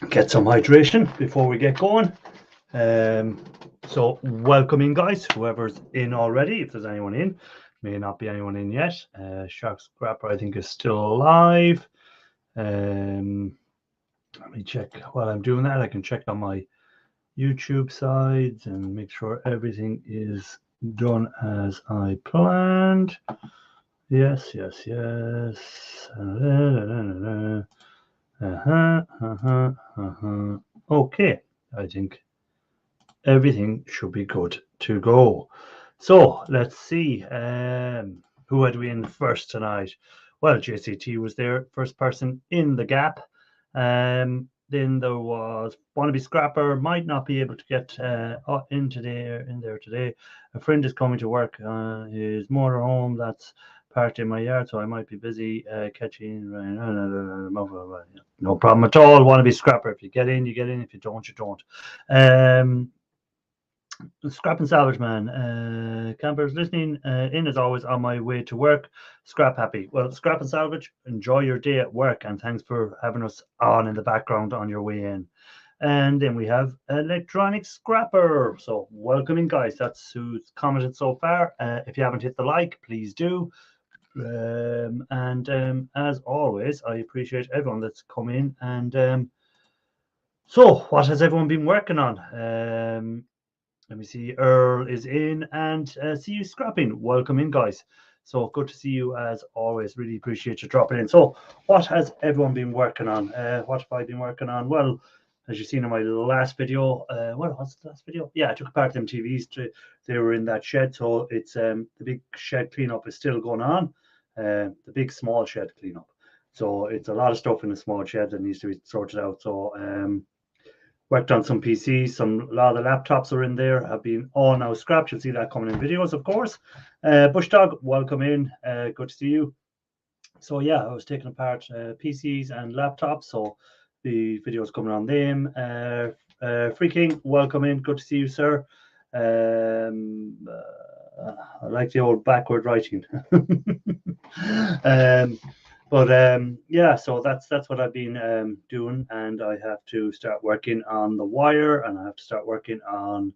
get some hydration before we get going. So welcome in, guys, whoever's in already. If there's anyone in, may not be anyone in yet. Shark Scrapper, I think, is still alive. Let me check while I'm doing that. I can check on my YouTube sides and make sure everything is done as I planned. Yes. Okay, I think everything should be good to go. So let's see. Who had we in first tonight? Well, JCT was there, first person in the gap. Then there was Wannabe Scrapper, might not be able to get in there today. A friend is coming to work. His motorhome, that's part in my yard, so I might be busy catching. No problem at all. Wannabe Scrapper. If you get in, you get in. If you don't, you don't. Scrap and Salvage Man, campers listening in as always on my way to work. Scrap happy. Well, Scrap and Salvage, enjoy your day at work, and thanks for having us on in the background on your way in. And then we have Electronic Scrapper. So welcoming, guys. That's who's commented so far. If you haven't hit the like, please do. As always, I appreciate everyone that's come in. And so what has everyone been working on? Let me see. Earl is in, and see you scrapping. Welcome in, guys. So good to see you as always. Really appreciate you dropping in. So what has everyone been working on? What have I been working on? Well, as you've seen in my last video, what was the last video? Yeah, I took apart them TVs. They were in that shed. So it's the big shed cleanup is still going on. The big small shed cleanup. So it's a lot of stuff in the small shed that needs to be sorted out. So worked on some PCs, a lot of the laptops are in there, have been all now scrapped. You'll see that coming in videos, of course. Bushdog, welcome in. Good to see you. So yeah, I was taking apart PCs and laptops, so the videos coming on them. Freaking, welcome in. Good to see you, sir. I like the old backward writing. Yeah, so that's what I've been doing, and I have to start working on the wire, and I have to start working on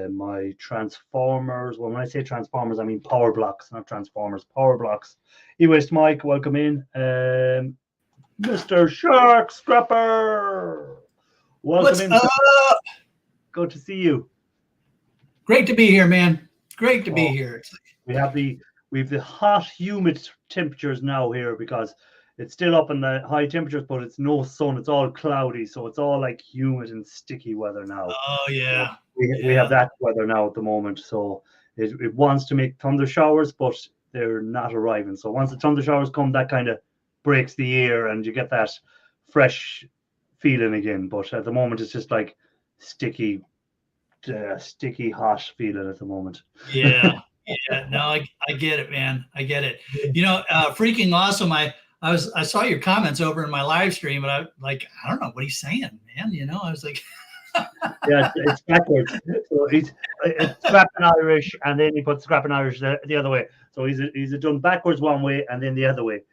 my transformers. Well, when I say transformers, I mean power blocks, not transformers. Power blocks. E-Waste Mike, welcome in. Mr. Shark Scrapper, welcome in. Good to see you. Great to be here, man. Great to be here. We have the hot, humid temperatures now here because it's still up in the high temperatures, but it's no sun. It's all cloudy, so it's all like humid and sticky weather now. Oh yeah. So we have that weather now at the moment. So it wants to make thunder showers, but they're not arriving. So once the thunder showers come, that kind of breaks the air, and you get that fresh feeling again. But at the moment, it's just like sticky hot feeling at the moment. Yeah. Yeah, no, I get it, man. I get it. Freaking awesome. I saw your comments over in my live stream, but I don't know what he's saying, man. I was like, yeah, it's backwards. So it's scrapping Irish, and then he puts scrapping Irish the other way. So he's done backwards one way and then the other way,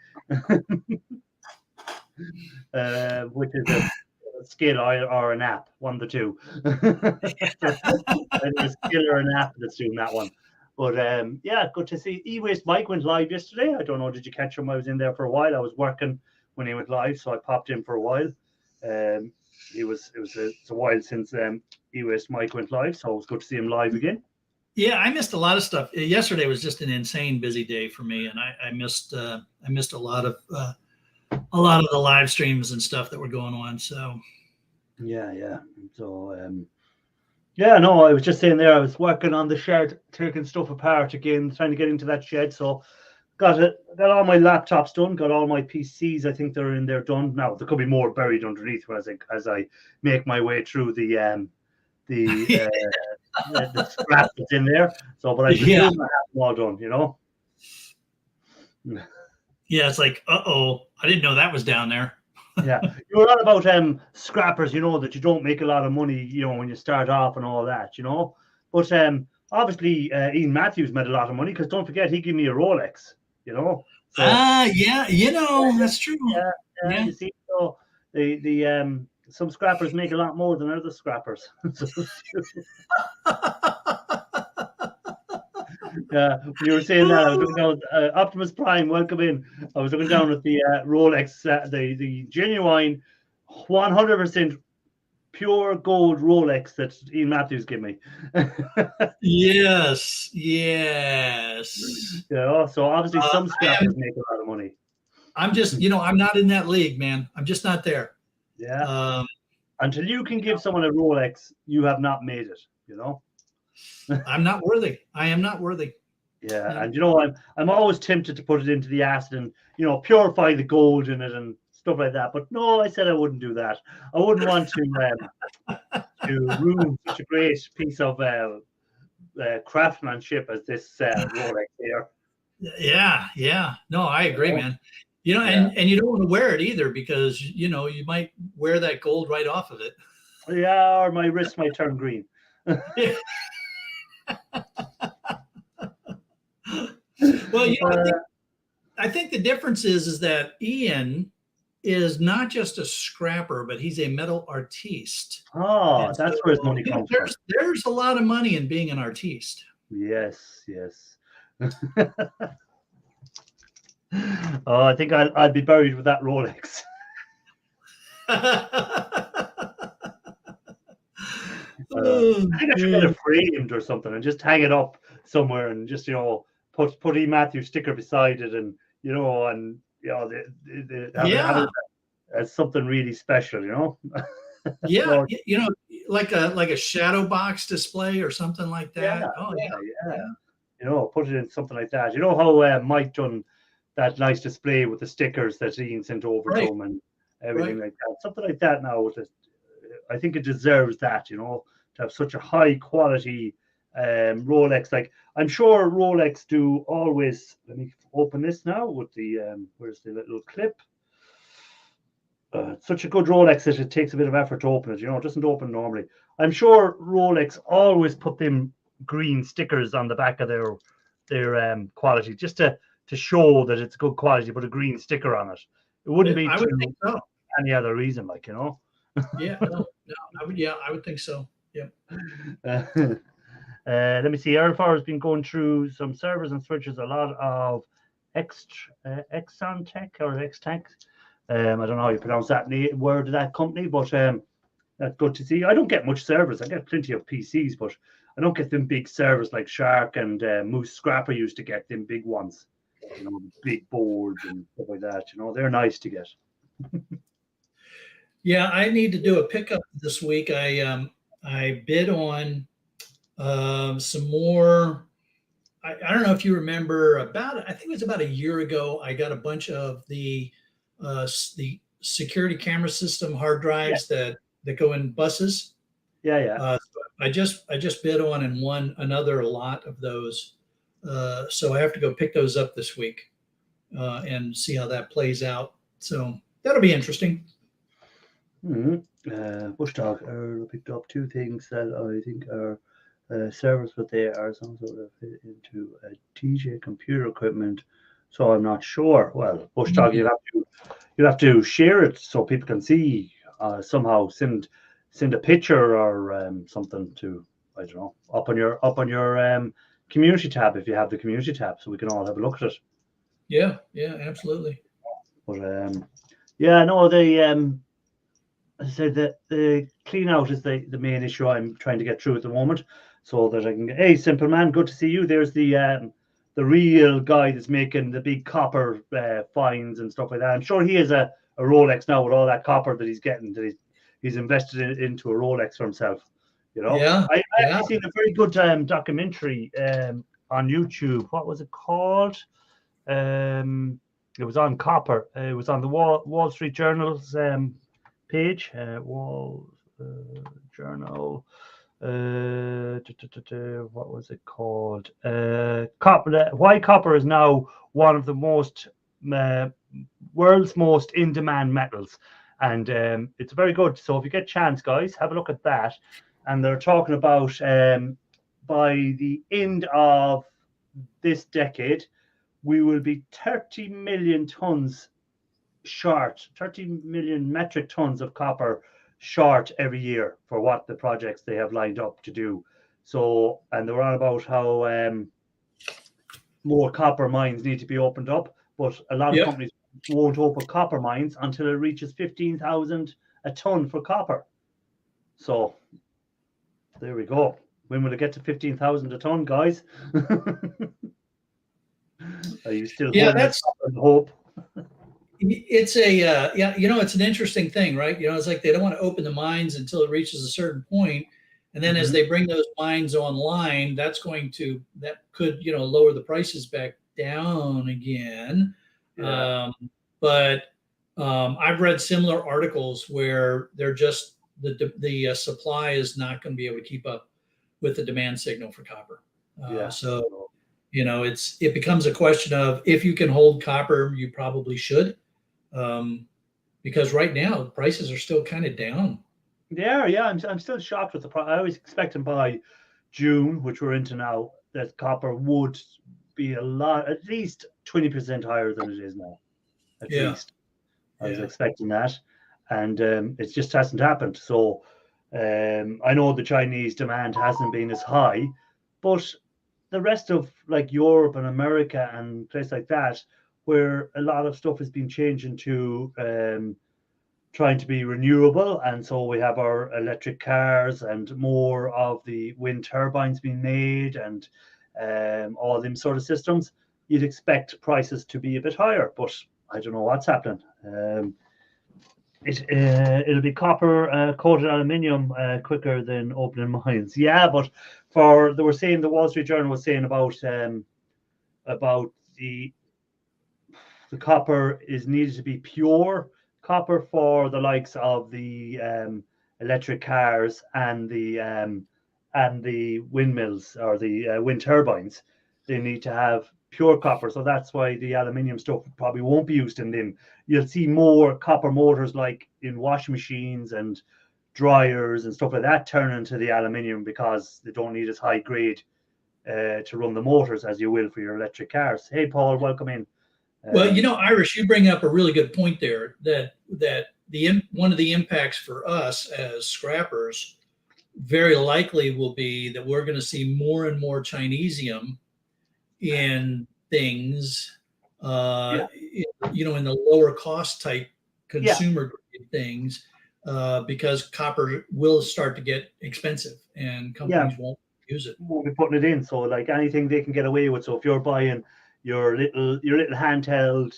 which is a skill or an app, one of the two. A skill or an app that's doing that one. But yeah, good to see. E-Waste Mike went live yesterday. I don't know, did you catch him? I was in there for a while. I was working when he went live, so I popped in for a while. It was a while since E-Waste Mike went live, so it was good to see him live again. Yeah, I missed a lot of stuff. Yesterday was just an insane busy day for me, and I missed a lot of the live streams and stuff that were going on. So yeah. So yeah, no, I was just saying there, I was working on the shed, taking stuff apart again, trying to get into that shed. So got all my laptops done, got all my PCs. I think they're in there done. Now there could be more buried underneath as I make my way through the scrap that's in there. So, but I presume I have them all done, Yeah, it's like, I didn't know that was down there. Yeah, you were on about scrappers, that you don't make a lot of money, when you start off and all that, But obviously, Ian Matthews made a lot of money because don't forget he gave me a Rolex, So, yeah, that's true. Yeah. You see, so the some scrappers make a lot more than other scrappers. Yeah, when you were saying that, I was looking down. Optimus Prime, welcome in. I was looking down at the Rolex, the genuine, 100% pure gold Rolex that Ian Matthews gave me. Yes, yes. Yeah, so obviously some I scrappers am, make a lot of money. I'm just, I'm not in that league, man. I'm just not there. Yeah, Um, until you can give someone a Rolex, you have not made it. You know. I'm not worthy. I am not worthy. Yeah, Yeah. and I'm always tempted to put it into the acid and purify the gold in it and stuff like that. But no, I said I wouldn't do that. I wouldn't want to ruin such a great piece of craftsmanship as this Rolex here. Yeah, yeah. No, I agree, man. Yeah. And you don't want to wear it either because you might wear that gold right off of it. Yeah, or my wrist might turn green. Well, I think the difference is that Ian is not just a scrapper, but he's a metal artiste. Oh, that's where his money comes from. There's a lot of money in being an artiste. Yes, yes. Oh, I think I'd be buried with that Rolex. I think I should get it framed or something and just hang it up somewhere and just put E. Matthew sticker beside it and have it as something really special, Yeah, like a shadow box display or something like that. Yeah. Put it in something like that. You know how Mike done that nice display with the stickers that Ian sent over to him and everything like that. Something like that now. I think it deserves that, to have such a high quality Rolex. Like I'm sure Rolex do always. Let me open this now with the where's the little clip. Such a good Rolex that it takes a bit of effort to open it. It doesn't open normally. I'm sure Rolex always put them green stickers on the back of their quality just to show that it's good quality. Put a green sticker on it. It wouldn't be I would think so. Any other reason, Yeah, no, I would think so. Yeah. Let me see. Airfire has been going through some servers and switches. A lot of Exxon Tech or X-Tech. I don't know how you pronounce that word of that company, but that's good to see. I don't get much servers. I get plenty of PCs, but I don't get them big servers like Shark and Moose Scrapper used to get them big ones. Big boards and stuff like that. They're nice to get. Yeah, I need to do a pickup this week. I bid on some more. I don't know if you remember I think it was about a year ago. I got a bunch of the security camera system hard drives that go in buses. Yeah. I just bid on and won another lot of those. So I have to go pick those up this week and see how that plays out. So that'll be interesting. Bush Dog picked up two things that I think are servers, but they are some sort of fit into a TJ computer equipment. So I'm not sure. Well, Bush Dog, you'll have to share it so people can see. Somehow send a picture or something to, I don't know, up on your community tab if you have the community tab, so we can all have a look at it. Yeah, absolutely. But they I said that the clean out is the main issue I'm trying to get through at the moment, so that I can. Hey, Simple Man, good to see you. There's the real guy that's making the big copper fines and stuff like that. I'm sure he has a Rolex now with all that copper that he's getting. That he's invested into a Rolex for himself. Yeah. I actually seen a very good documentary on YouTube. What was it called? It was on copper. It was on the Wall Street Journal's page. Wall Journal. What was it called? Copper. Why copper is now one of the world's most in-demand metals, and it's very good. So if you get a chance, guys, have a look at that. And they're talking about by the end of this decade, we will be 30 million tons short, 30 million metric tons of copper short every year for what the projects they have lined up to do. So, and they're on about how more copper mines need to be opened up, but a lot of Yeah. companies won't open copper mines until it reaches 15,000 a ton for copper. So there we go. When will it get to 15,000 a ton, guys? Are you still Yeah, holding that's hope? it's a yeah, it's an interesting thing, right? It's like they don't want to open the mines until it reaches a certain point, and then as they bring those mines online, that could lower the prices back down again. Yeah. But I've read similar articles where they're just the supply is not going to be able to keep up with the demand signal for copper. Yeah. So it becomes a question of, if you can hold copper, you probably should, because right now the prices are still kind of down. Yeah. I'm still shocked with the price. I was expecting by June, which we're into now, that copper would be at least 20% higher than it is now. At Yeah, least I was yeah. expecting that, and it just hasn't happened. So I know the Chinese demand hasn't been as high, but the rest of like Europe and America and places like that, where a lot of stuff has been changing to trying to be renewable, and so we have our electric cars and more of the wind turbines being made, and all them sort of systems. You'd expect prices to be a bit higher, but I don't know what's happening. It'll be copper coated aluminium quicker than opening mines. Yeah, but they were saying, the Wall Street Journal was saying about the copper is needed to be pure copper for the likes of the electric cars and the windmills or the wind turbines. They need to have pure copper, so that's why the aluminium stuff probably won't be used in them. You'll see more copper motors, like in washing machines and dryers and stuff like that, turn into the aluminium because they don't need as high grade to run the motors as you will for your electric cars. Hey, Paul, welcome in. Well, Irish, you bring up a really good point there, that one of the impacts for us as scrappers very likely will be that we're going to see more and more Chinesium in things, Yeah. in the lower cost type Yeah. consumer grade things, because copper will start to get expensive and companies won't use it. Won't be putting it in. So like anything they can get away with. So if you're buying your little handheld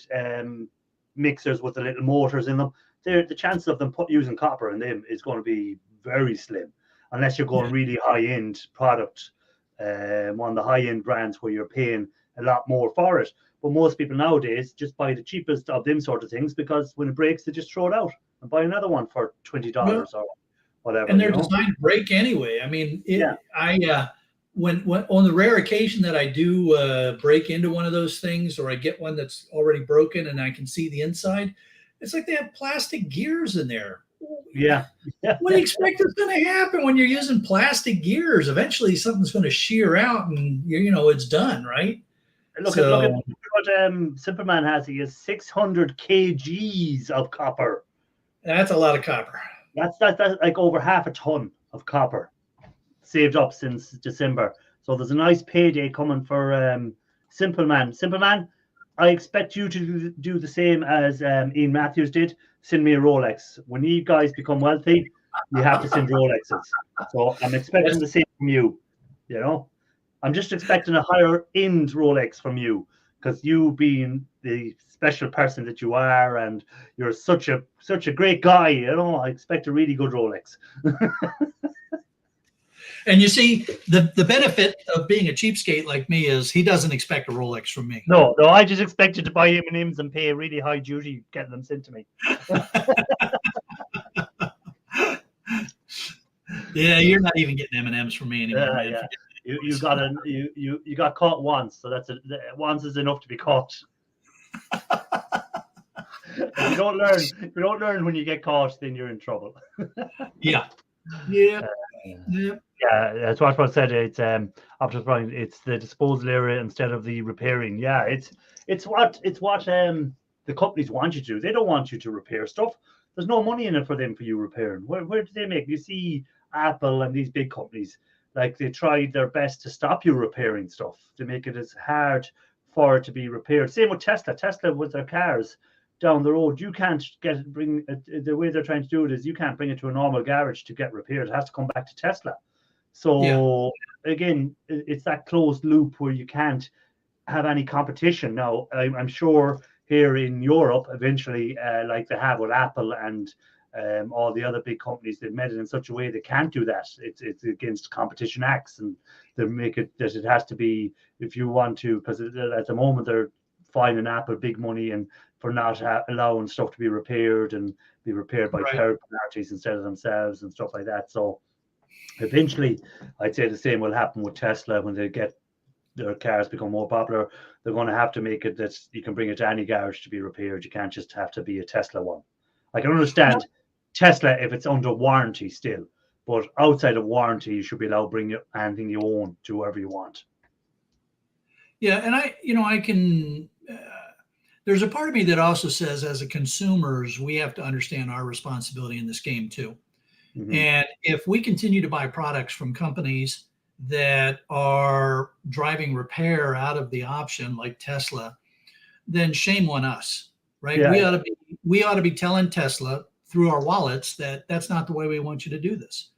mixers with the little motors in them, the chances of them using copper in them is going to be very slim, unless you're going really high end product, one of the high end brands where you're paying a lot more for it. But most people nowadays just buy the cheapest of them sort of things, because when it breaks, they just throw it out and buy another one for $20 or whatever. And they're designed to break anyway. I mean, when on the rare occasion that I do break into one of those things, or I get one that's already broken and I can see the inside, it's like they have plastic gears in there. Yeah. What do you expect is going to happen when you're using plastic gears? Eventually, something's going to shear out, and it's done, right? Look at what Superman has. He has 600 kgs of copper. That's a lot of copper. That's like over half a ton of copper saved up since December. So there's a nice payday coming for Simple Man. Simple Man, I expect you to do the same as Ian Matthews did. Send me a Rolex. When you guys become wealthy, you have to send Rolexes. So I'm expecting the same from you. I'm just expecting a higher end Rolex from you, because you being the special person that you are, and you're such a great guy. I expect a really good Rolex. And you see, the benefit of being a cheapskate like me is he doesn't expect a Rolex from me. No, I just expected to buy M&Ms and pay a really high duty getting them sent to me. Yeah, you're not even getting M&Ms from me anymore, man. Yeah. You got caught once, so once is enough to be caught. If you don't learn when you get caught, then you're in trouble. Yeah. That's what I said. It's it's the disposal area instead of the repairing. Yeah, it's what the companies want you to do. They don't want you to repair stuff. there's no money in it for them for you repairing. Where do they make? You see Apple and these big companies, like they tried their best to stop you repairing stuff, to make it as hard for it to be repaired. Same with Tesla. Tesla with their cars down the road, you can't bring it, the way they're trying to do it is you can't bring it to a normal garage to get repaired. It has to come back to Tesla. Yeah. So again, it's that closed loop where you can't have any competition. Now, I'm sure here in Europe, eventually, like they have with Apple and all the other big companies, they've made it in such a way they can't do that. It's against competition acts, and they make it that it has to be if you want to, because at the moment they're fining Apple big money and for not allowing stuff to be repaired and be repaired by Right. third parties instead of themselves and stuff like that. So eventually, I'd say the same will happen with Tesla when they get their cars become more popular. They're going to have to make it that you can bring it to any garage to be repaired. You can't just have to be a Tesla one. I can understand Tesla if it's under warranty still, but outside of warranty, you should be allowed to bring anything you own to wherever you want. Yeah, and I can. There's a part of me that also says, as a consumers, we have to understand our responsibility in this game too. Mm-hmm. And if we continue to buy products from companies that are driving repair out of the option, like Tesla, then shame on us, right? Yeah, we ought to be telling Tesla through our wallets that that's not the way we want you to do this,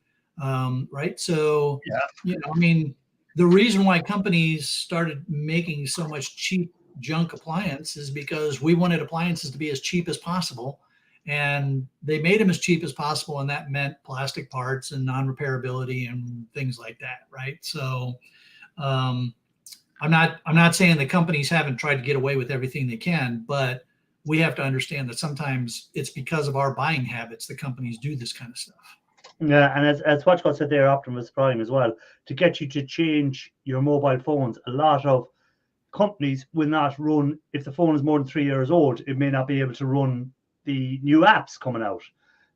right? So, I mean, the reason why companies started making so much cheap junk appliance is because we wanted appliances to be as cheap as possible, and they made them as cheap as possible, and that meant plastic parts and non-repairability and things like that, right? So I'm not saying the companies haven't tried to get away with everything they can, but we have to understand that sometimes it's because of our buying habits that companies do this kind of stuff. Yeah, and as Watchcott said there, Optimus Prime as well, to get you to change your mobile phones, a lot of companies will not run, if the phone is more than 3 years old, it may not be able to run the new apps coming out.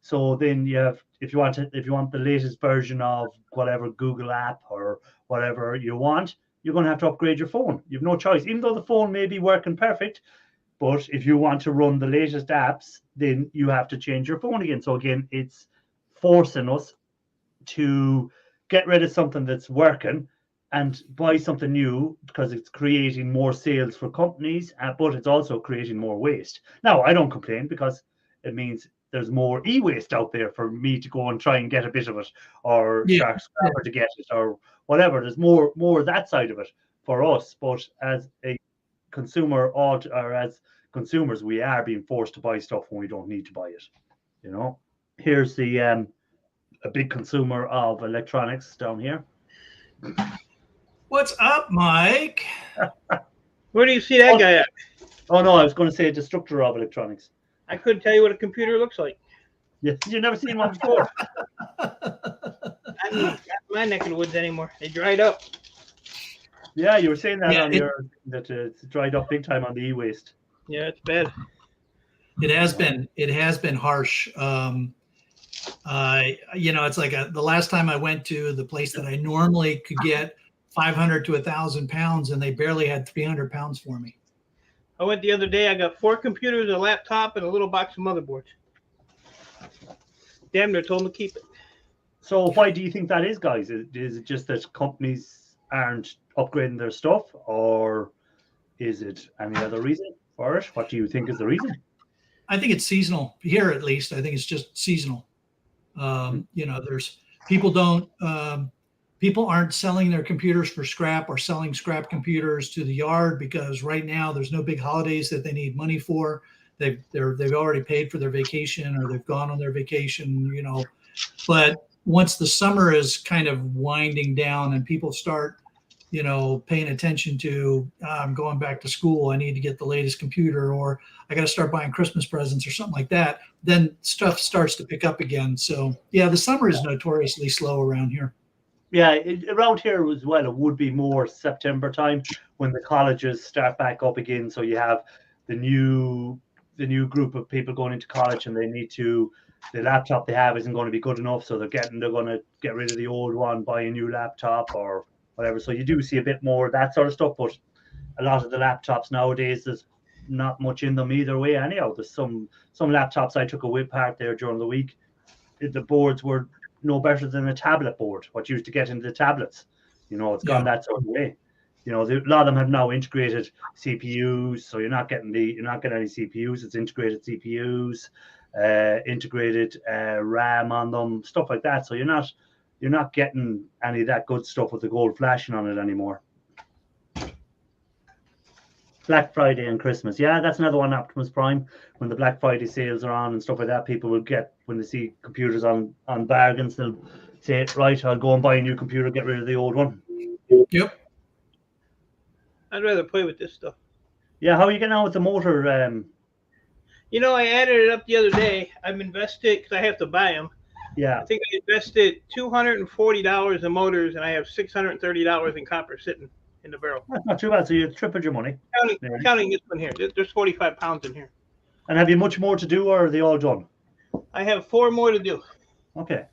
So then you have, if you want the latest version of whatever Google app or whatever you want, you're going to have to upgrade your phone. You have no choice, even though the phone may be working perfect. But if you want to run the latest apps, then you have to change your phone again. So again, it's forcing us to get rid of something that's working and buy something new, because it's creating more sales for companies, but it's also creating more waste. Now, I don't complain, because it means there's more e-waste out there for me to go and try and get a bit of it, or Shark Scrapper to get it, or whatever. There's more that side of it for us. But as a consumer, or as consumers, we are being forced to buy stuff when we don't need to buy it. Here's the a big consumer of electronics down here. What's up, Mike? Where do you see that guy at? Oh no, I was going to say destructor of electronics. I couldn't tell you what a computer looks like. Yeah, you've never seen one before. I mean, not my neck of the woods anymore. They dried up. Yeah, you were saying that that it's dried up big time on the e-waste. Yeah, it's bad. It has been harsh. It's like the last time I went to the place that I normally could get 500 to 1,000 pounds, and they barely had 300 pounds for me. I went the other day. I got 4 computers, a laptop, and a little box of motherboards. Damn, they told me to keep it. So why do you think that is, guys? Is it just that companies aren't upgrading their stuff, or is it any other reason for it? What do you think is the reason? I think it's seasonal here, at least. I think it's just seasonal. There's people aren't selling their computers for scrap or selling scrap computers to the yard, because right now there's no big holidays that they need money for. They've already paid for their vacation, or they've gone on their vacation, but once the summer is kind of winding down and people start, paying attention to, I'm going back to school, I need to get the latest computer, or I got to start buying Christmas presents or something like that, then stuff starts to pick up again. So yeah, the summer is notoriously slow around here. Yeah, around here as well, it would be more September time when the colleges start back up again. So you have the new group of people going into college, and the laptop they have isn't going to be good enough, so they're going to get rid of the old one, buy a new laptop or whatever. So you do see a bit more of that sort of stuff, but a lot of the laptops nowadays, there's not much in them either way. Anyhow, there's some laptops I took away apart there during the week. The boards were no better than a tablet board, what you used to get into the tablets. It's gone that sort of way. A lot of them have now integrated CPUs, so you're not getting any CPUs. It's integrated CPUs, integrated RAM on them, stuff like that. So you're not getting any of that good stuff with the gold flashing on it anymore. Black Friday and Christmas. Yeah, that's another one, Optimus Prime. When the Black Friday sales are on and stuff like that, people will get, when they see computers on bargains, they'll say, right, I'll go and buy a new computer, get rid of the old one. Yep. I'd rather play with this stuff. Yeah, how are you getting on with the motor? I added it up the other day. I've invested, because I have to buy them. Yeah. I think I invested $240 in motors, and I have $630 in copper sitting in the barrel. That's not too bad. So you tripled your money. Counting this one here. There's 45 pounds in here. And have you much more to do, or are they all done? I have 4 more to do. Okay.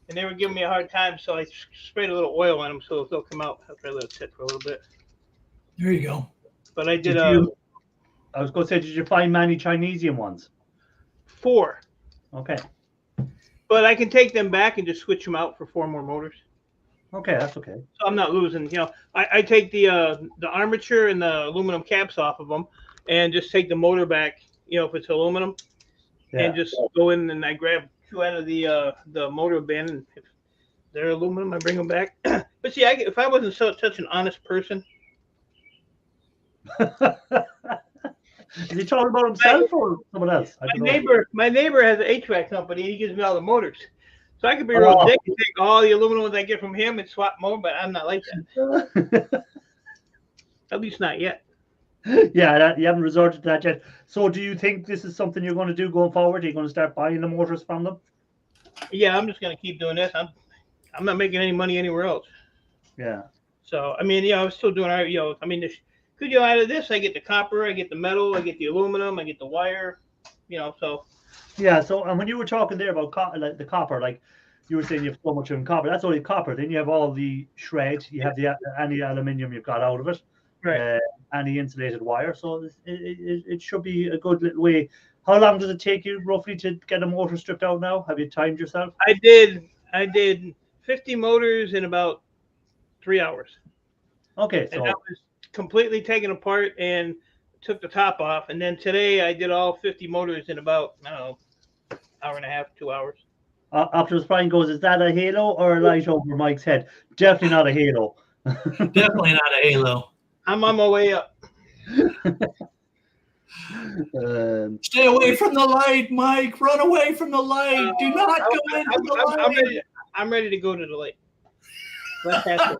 And they were giving me a hard time, so I sprayed a little oil on them so they'll come out after I let it sit for a little bit. There you go. But I did I was going to say, did you find many Chinesian ones? 4. Okay. But I can take them back and just switch them out for 4 more motors. Okay, that's okay. So I'm not losing. I take the armature and the aluminum caps off of them, and just take the motor back. If it's aluminum, and just go in and I grab 2 out of the motor bin, and if they're aluminum, I bring them back. But see, if I wasn't such an honest person. Is he talking about himself or someone else? My neighbor has an HVAC company. He gives me all the motors. So I could be real dick and take all the aluminum ones I get from him and swap them over, but I'm not like that. At least not yet. Yeah, you haven't resorted to that yet. So do you think this is something you're going to do going forward? Are you going to start buying the motors from them? Yeah, I'm just going to keep doing this. I'm not making any money anywhere else. Yeah. So, I'm still doing all right. Could you out of this, I get the copper, I get the metal, I get the aluminum, I get the wire, so. Yeah, so and when you were talking there about the copper, like you were saying you have so much in copper, that's only copper. Then you have all the shred, you have any aluminium you've got out of it, right? Any insulated wire. So it should be a good little way. How long does it take you roughly to get a motor stripped out now? Have you timed yourself? I did 50 motors in about 3 hours. Okay, so and that was completely taken apart and took the top off. And then today I did all 50 motors in about, I don't know, hour and a half, 2 hours. Optimus Prime goes, is that a halo or a light over Mike's head? Definitely not a halo. Definitely not a halo. I'm on my way up. Stay away from the light, Mike. Run away from the light. Do not go into the light. I'm ready to go to the light. Let's pass it.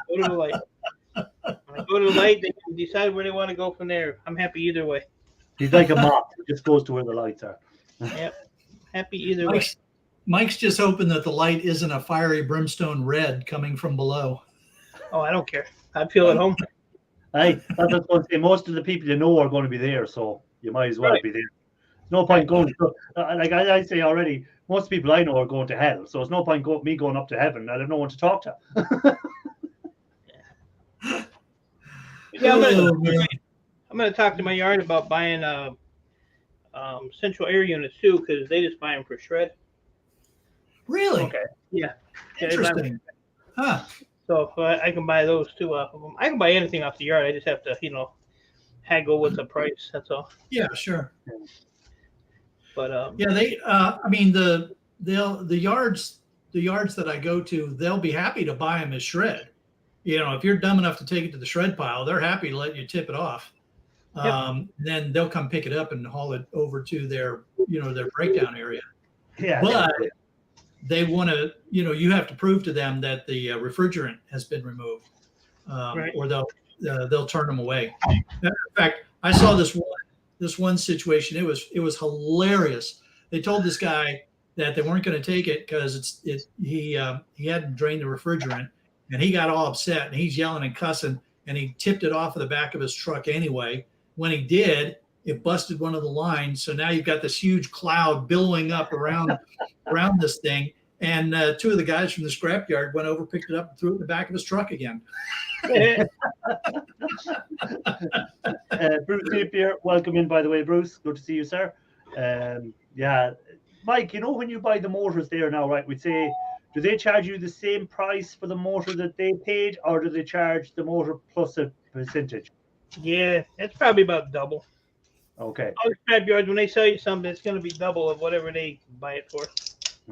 Go to the light. When I go to the light, they can decide where they want to go from there. I'm happy either way. He's like a moth. He just goes to where the lights are. Yep. Happy either way. Mike's just hoping that the light isn't a fiery brimstone red coming from below. Oh, I don't care. I feel at home. Hey, that's what I was going to say. Most of the people you know are going to be there, so you might as well be there. No point going to, like I say already, most people I know are going to hell, so it's no point me going up to heaven. I have no one to talk to. Yeah, I'm gonna talk to my yard about buying central air units too, because they just buy them for shred. Really? Okay. Yeah. Interesting. Huh. So I can buy those too off of them. I can buy anything off the yard. I just have to, haggle with the price. That's all. Yeah, sure. But yeah, the yards that I go to, they'll be happy to buy them as shred. If you're dumb enough to take it to the shred pile, they're happy to let you tip it off. Yep. Then they'll come pick it up and haul it over to their breakdown area. Yeah. But they want to, you have to prove to them that the refrigerant has been removed, right. Or they'll turn them away. In fact, I saw this one situation. It was hilarious. They told this guy that they weren't going to take it because he hadn't drained the refrigerant, and he got all upset and he's yelling and cussing, and he tipped it off of the back of his truck anyway. When he did, it busted one of the lines. So now you've got this huge cloud billowing up around this thing. And 2 of the guys from the scrapyard went over, picked it up, and threw it in the back of his truck again. Bruce Napier, welcome in, by the way, Bruce. Good to see you, sir. Yeah, Mike, you know, when you buy the motors there now, right, we'd say, do they charge you the same price for the motor that they paid, or do they charge the motor plus a percentage? Yeah, it's probably about double. Okay. All the scrap yards, when they sell you something, it's going to be double of whatever they buy it for.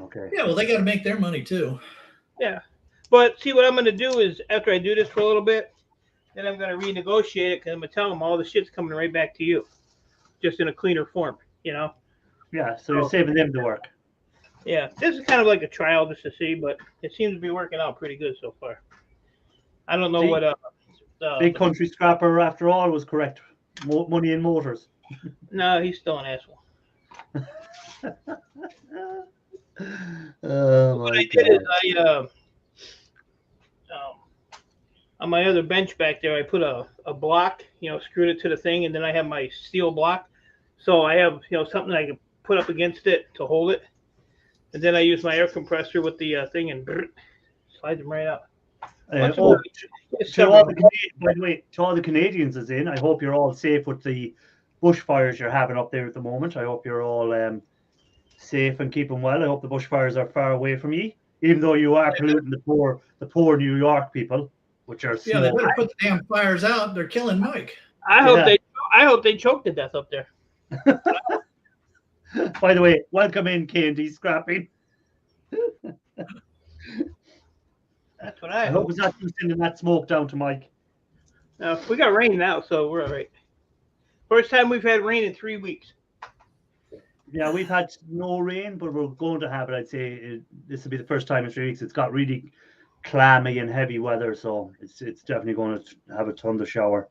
Okay. Yeah, well, they got to make their money too. Yeah. But see, what I'm going to do is after I do this for a little bit, then I'm going to renegotiate it because I'm going to tell them all the shit's coming right back to you, just in a cleaner form, you know? Yeah, so you're saving them the work. Yeah, this is kind of like a trial just to see, but it seems to be working out pretty good so far. I don't know See, what. Big Country Scrapper, after all, was correct. Money in motors. No, he's still an asshole. Oh What my I did God. is on my other bench back there, I put a block, you know, screwed it to the thing, and then I have my steel block. So I have, you know, something I can put up against it to hold it. And then I use my air compressor with the thing and slide them right out. To all by the way, to all the Canadians is in, I hope you're all safe with the bushfires you're having up there at the moment. I hope you're all safe and keeping well. I hope the bushfires are far away from you, even though you are polluting the poor New York people, which are small. Yeah, they better put the damn fires out. They're killing Mike. I hope they choke to death up there. By the way, welcome in, Candy Scrapping. That's what I hope it's not you sending that smoke down to Mike. We got rain now, so we're all right. First time we've had rain in 3 weeks. Yeah, we've had no rain, but we're going to have it. I'd say this will be the first time in 3 weeks. It's got really clammy and heavy weather, so it's definitely going to have a thunder shower.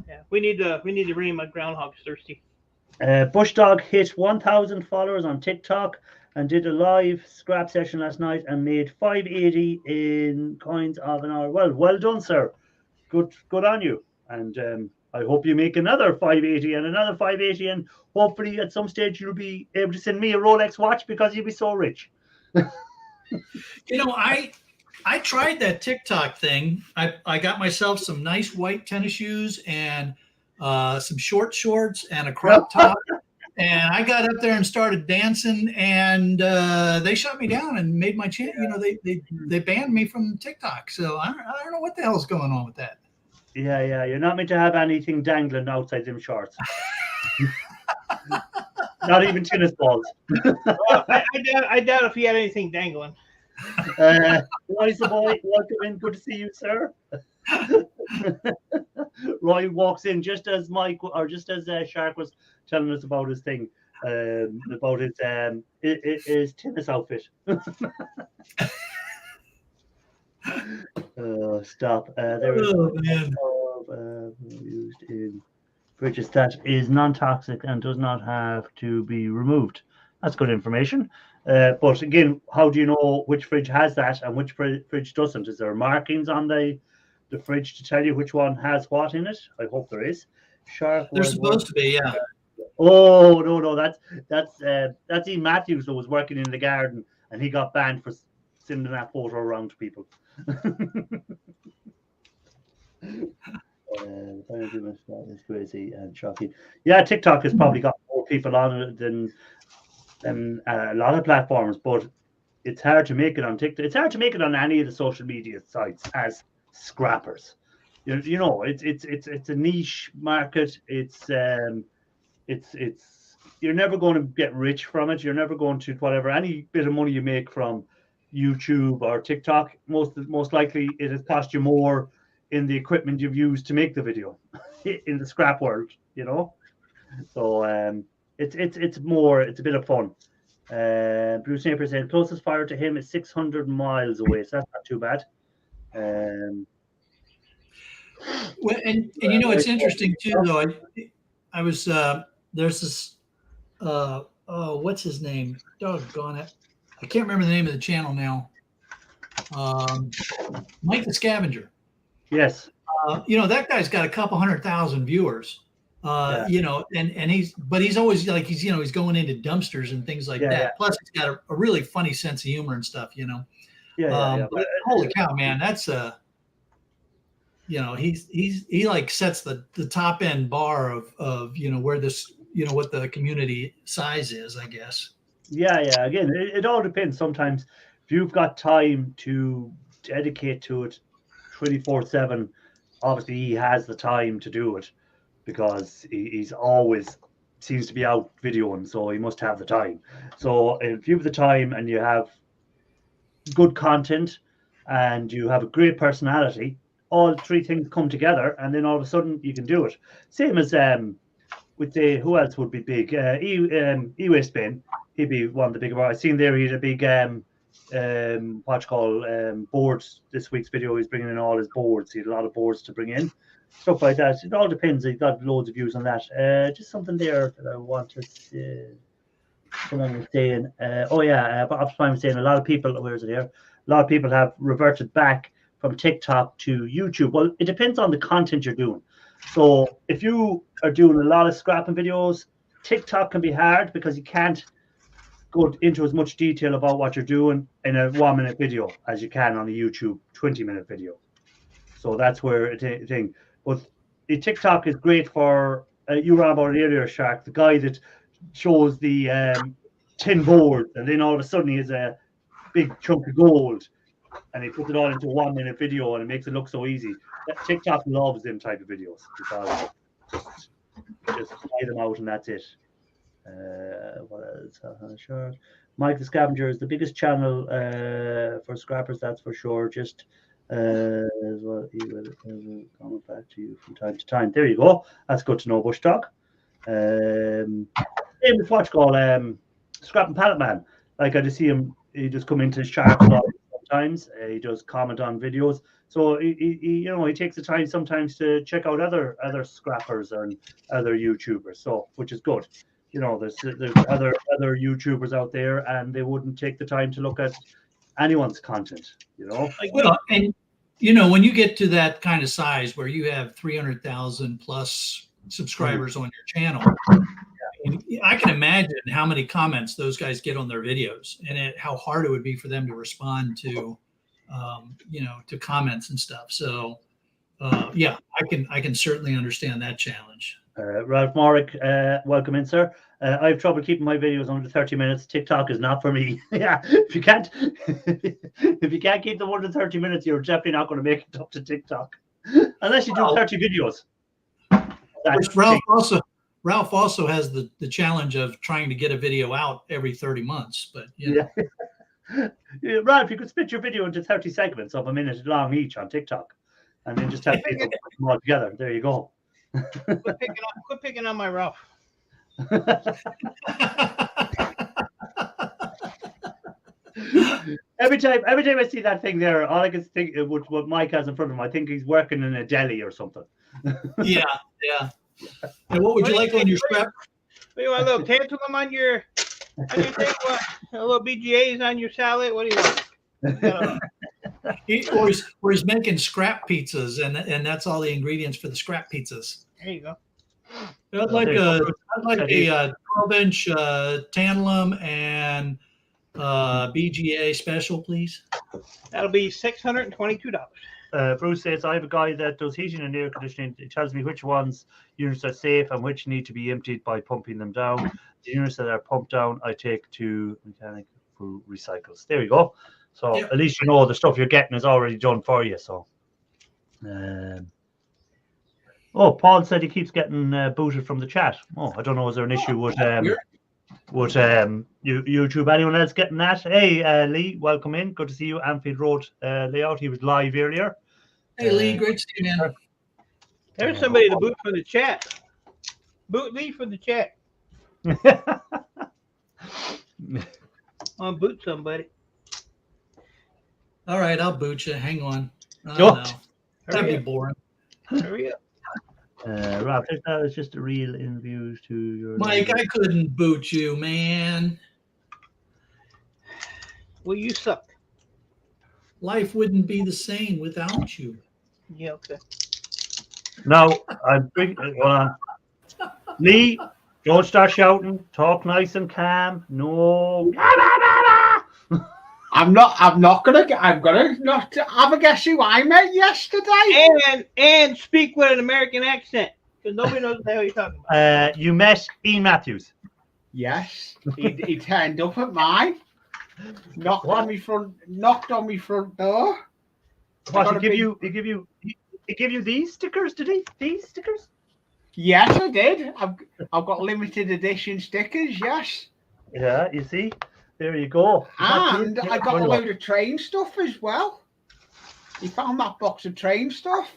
Yeah, we need the rain. My groundhog's thirsty. Bushdog hit 1,000 followers on TikTok and did a live scrap session last night and made 580 in coins of an hour. Well done, sir. Good on you. And I hope you make another 580 and another 580, and hopefully at some stage you'll be able to send me a Rolex watch because you'll be so rich. You know, I tried that TikTok thing. I got myself some nice white tennis shoes and some short shorts and a crop top. And I got up there and started dancing, and they shut me down and made my channel. You know, they banned me from TikTok. So I don't know what the hell's going on with that. Yeah. You're not meant to have anything dangling outside them shorts. Not even tennis balls. Well, I doubt if he had anything dangling. Roy's the boy. Welcome in. Good to see you, sir. Roy walks in just as Shark was telling us about his thing, about his tennis outfit. Stop. There is used in fridges that is non-toxic and does not have to be removed. That's good information. But again, how do you know which fridge has that and which fridge doesn't? Is there markings on the fridge to tell you which one has what in it? I hope there is. Shark. There's supposed to be, yeah. Oh no, that's Ian Matthews that was working in the garden and he got banned for sending that photo around to people. Is crazy and shocking. Yeah, TikTok has probably got more people on it than a lot of platforms, but it's hard to make it on TikTok. It's hard to make it on any of the social media sites as scrappers. You know, it's a niche market. It's you're never going to get rich from it. You're never going to whatever any bit of money you make from YouTube or TikTok. Most likely it has cost you more in the equipment you've used to make the video in the scrap world. You know, so it's a bit of fun. Bruce Napier said closest fire to him is 600 miles away, so that's not too bad. Well, and you know, it's interesting too, though. I was there's this what's his name? Doggone it, I can't remember the name of the channel now. Mike the Scavenger. Yes. You know, that guy's got a couple 100,000 viewers. Yeah. You know, and he's always like he's going into dumpsters and things like that. Yeah. Plus, he's got a really funny sense of humor and stuff. You know. Yeah. But holy cow, man, that's he like sets the top end bar of where this what the community size is, I guess. Yeah. Again, it all depends. Sometimes if you've got time to dedicate to it 24/7, obviously he has the time to do it because he's always seems to be out videoing, so he must have the time. So if you have the time and you have good content and you have a great personality, all three things come together, and then all of a sudden you can do it. Same as with the who else would be big? E-Waste Bin, he'd be one of the bigger. I seen there he had a big what you call boards. This week's video, he's bringing in all his boards. He had a lot of boards to bring in, stuff like that. It all depends. He's got loads of views on that. Just something there that I want to see. Someone was saying, Optimum was saying a lot of people. Where is it here? A lot of people have reverted back from TikTok to YouTube. Well, it depends on the content you're doing. So if you are doing a lot of scrapping videos, TikTok can be hard because you can't go into as much detail about what you're doing in a 1-minute video as you can on a YouTube 20-minute video. So that's where it's a thing. But the TikTok is great for, you ran about it earlier, Shark, the guy that shows the 10 boards and then all of a sudden he has a big chunk of gold and he puts it all into a 1-minute video and it makes it look so easy. TikTok loves them type of videos because just try them out and that's it. What else? Sure. Mike the Scavenger is the biggest channel for scrappers, that's for sure. Just as well, he will comment back to you from time to time. There you go. That's good to know, Bush Dog. Same with what you call Scrap and Pallet Man. Like I just see him, he just come into his chat sometimes. He does comment on videos. So he takes the time sometimes to check out other scrappers and other YouTubers. So which is good. There's other YouTubers out there, and they wouldn't take the time to look at anyone's content. Well, and when you get to that kind of size where you have 300,000 plus subscribers on your channel, I can imagine how many comments those guys get on their videos, and how hard it would be for them to respond to, to comments and stuff. So, I can certainly understand that challenge. Ralph Morrick, welcome in, sir. I have trouble keeping my videos under 30 minutes. TikTok is not for me. Yeah, if you can't keep them under 30 minutes, you're definitely not going to make it up to TikTok, unless you do 30 videos. Ralph also has the challenge of trying to get a video out every 30 months. But yeah, Ralph, you could split your video into 30 segments of a minute long each on TikTok, and then just have people put them all together. There you go. Quit picking on my Ralph. Every time I see that thing there, all I can think what Mike has in front of him, I think he's working in a deli or something. Yeah. And what would you like on your scrap? You want a little tantalum on your thing? What? A little BGAs on your salad? What do you want? Or he's making scrap pizzas, and that's all the ingredients for the scrap pizzas. There you go. I'd like a 12-inch tantalum and BGA special, please. That'll be $622. Bruce says, I have a guy that does heating and air conditioning. It tells me which units are safe and which need to be emptied by pumping them down. The units that are pumped down, I take to mechanic who recycles. There you go. So At least the stuff you're getting is already done for you. So, Paul said he keeps getting booted from the chat. I don't know. Is there an issue with YouTube? Anyone else getting that? Hey, Lee, welcome in. Good to see you. Anfield Road layout. He was live earlier. Hey, Lee, great to see you, man. There's somebody to boot from the chat. Boot Lee from the chat. I'll boot somebody. All right, I'll boot you. Hang on. No. That'd be boring. Hurry up. Rob, that was just a real interview to your Mike. I couldn't boot you, man. Well, you suck. Life wouldn't be the same without you. Yeah, okay. Now, hold on. Lee, don't start shouting. Talk nice and calm. No. I'm gonna not have a guess who I met yesterday. And speak with an American accent, because nobody knows what the hell you're talking about. You met Ian Matthews. Yes, he turned up at mine. Knocked on my front door. What he give you these stickers? Did he? These stickers? Yes, I did. I've got limited edition stickers. Yes. Yeah, you see, there you go. And I got a load of train stuff as well. He found that box of train stuff.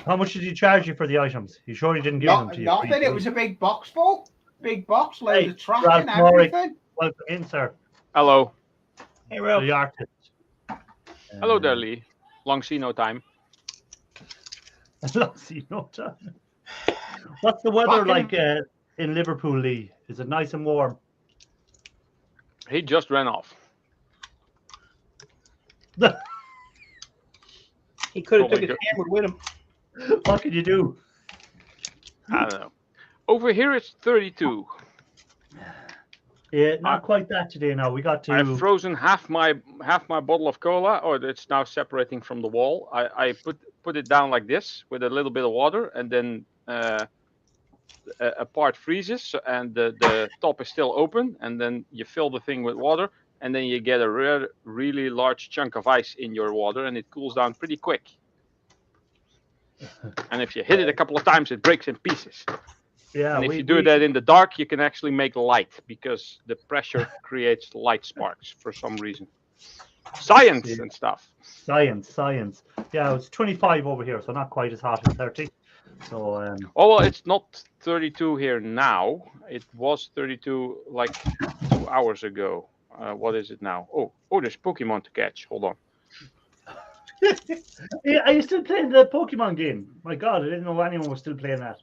How much did he charge you for the items? He sure he didn't give them to you? Nothing. It was a big box full. Big box, load of track Ralph and everything. Welcome in, sir. Hello. Hey, Ralph. The artist. Hello there, Lee. Long see no time. Long see no time. What's the weather like in Liverpool, Lee? Is it nice and warm? He just ran off. He could have took his hammer with him. What can you do? I don't know. Over here it's 32. Yeah, not quite that today. Now we got to. I've frozen half my bottle of cola, or it's now separating from the wall. I put it down like this with a little bit of water, and then a part freezes, and the top is still open, and then you fill the thing with water, and then you get a really large chunk of ice in your water, and it cools down pretty quick. And if you hit it a couple of times, it breaks in pieces. Yeah, and if you do that in the dark, you can actually make light, because the pressure creates light sparks for some reason. Science and stuff. Science. Yeah, it's 25 over here, so not quite as hot as 30. So. Oh well, it's not 32 here now. It was 32 like 2 hours ago. What is it now? Oh, there's Pokemon to catch. Hold on. Are you still playing the Pokemon game? My God, I didn't know anyone was still playing that.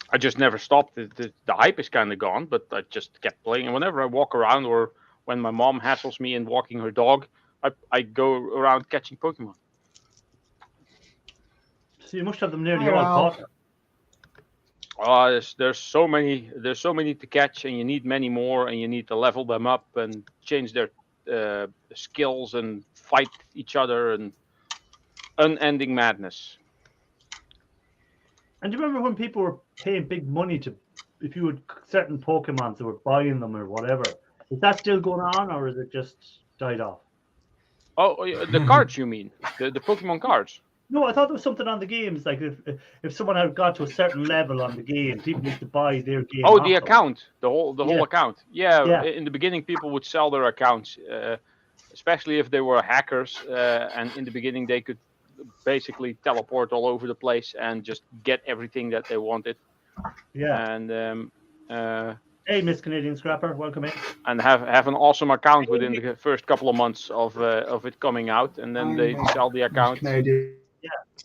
I just never stopped. The hype is kind of gone, but I just kept playing. And whenever I walk around, or when my mom hassles me in walking her dog, I go around catching Pokemon. So you must have them nearly all caught. There's so many to catch, and you need many more, and you need to level them up and change their skills and fight each other, and unending madness. And do you remember when people were paying big money if you had certain Pokemons, they were buying them or whatever? Is that still going on, or is it just died off? Oh, the cards, you mean? The Pokemon cards? No, I thought there was something on the games. Like if someone had got to a certain level on the game, people used to buy their game. Oh, the account, the whole account. Yeah, in the beginning, people would sell their accounts, especially if they were hackers. And in the beginning, they could basically teleport all over the place and just get everything that they wanted. Yeah. And hey, Miss Canadian Scrapper, welcome in. And have an awesome account within the first couple of months of it coming out, and then they sell the account.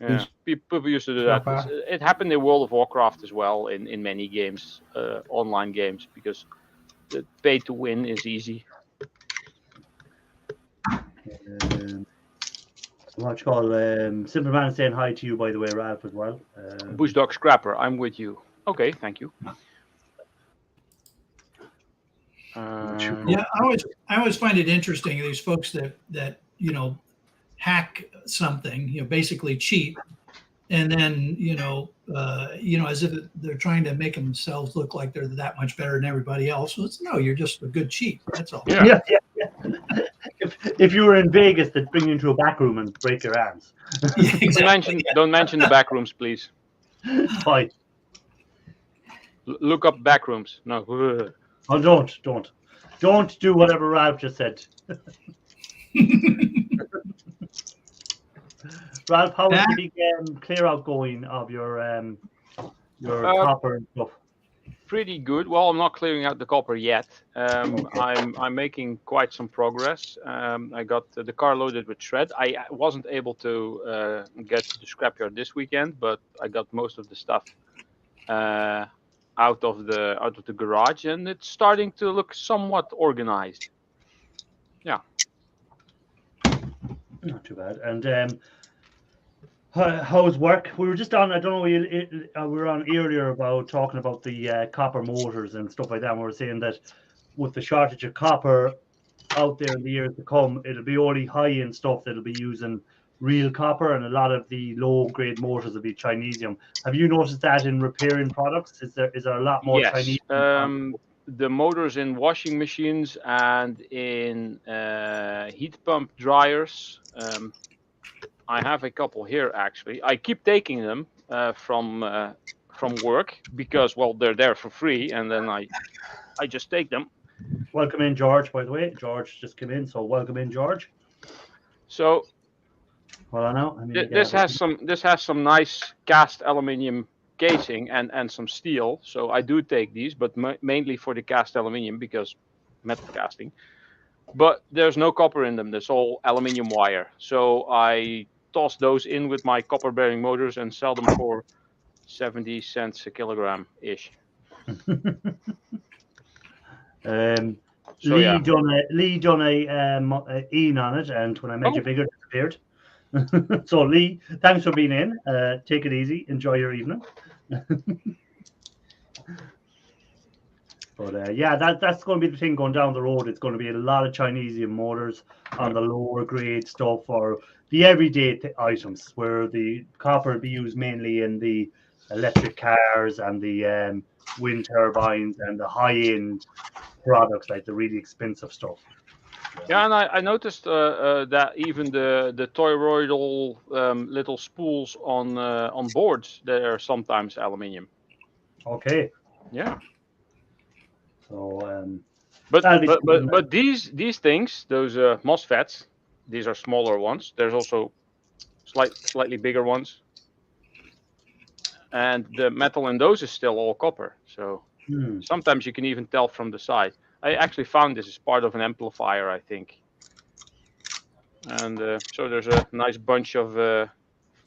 Yeah, people used to do that. It happened in World of Warcraft as well, in many games, online games, because the pay to win is easy. What you call Simpleman saying hi to you, by the way, Ralph, as well. Bushdog Scrapper, I'm with you. Okay, thank you. Yeah, I always find it interesting, these folks that hack something, basically cheat, and then as if they're trying to make themselves look like they're that much better than everybody else. Well, no, you're just a good cheat. That's all. Yeah. If you were in Vegas, they'd bring you into a back room and break your arms. Yeah, exactly. Don't mention the back rooms, please. Fine. Look up back rooms. No. Oh, don't do whatever Ralph just said. Ralph, how is the big clear out going of your copper and stuff? Pretty good. Well, I'm not clearing out the copper yet. I'm making quite some progress. I got the car loaded with shred. I wasn't able to get to the scrapyard this weekend, but I got most of the stuff out of the garage, and it's starting to look somewhat organized. Yeah. Not too bad. And how's work? We were just on. I don't know. We were on earlier about talking about the copper motors and stuff like that. And we were saying that with the shortage of copper, out there in the years to come, it'll be only high-end stuff that'll be using real copper, and a lot of the low-grade motors will be Chinesium. Have you noticed that in repairing products? Is there a lot more Yes. Chinesium? The motors in washing machines and in heat pump dryers. I have a couple here actually. I keep taking them from work because, well, they're there for free, and then I just take them. Welcome in, George. By the way, George just came in, so welcome in, George. So Well, I know. this has some nice cast aluminium casing and some steel. So I do take these, but mainly for the cast aluminium because metal casting. But there's no copper in them. There's all aluminium wire. So I toss those in with my copper bearing motors and sell them for 70 cents a kilogram ish. So Lee done a Ian on it, and when I met you, bigger disappeared. So Lee, thanks for being in. Take it easy. Enjoy your evening. But yeah, that's going to be the thing going down the road. It's going to be a lot of Chinesium motors on the lower grade stuff or the everyday items, where the copper will be used mainly in the electric cars and the wind turbines and the high-end products, like the really expensive stuff. Yeah, and I noticed that even the toroidal little spools on boards, they are sometimes aluminium. Okay. Yeah. So, but these things, those MOSFETs, these are smaller ones. There's also slightly bigger ones, and the metal in those is still all copper. So sometimes you can even tell from the side. I actually found this as part of an amplifier, I think. And so there's a nice bunch of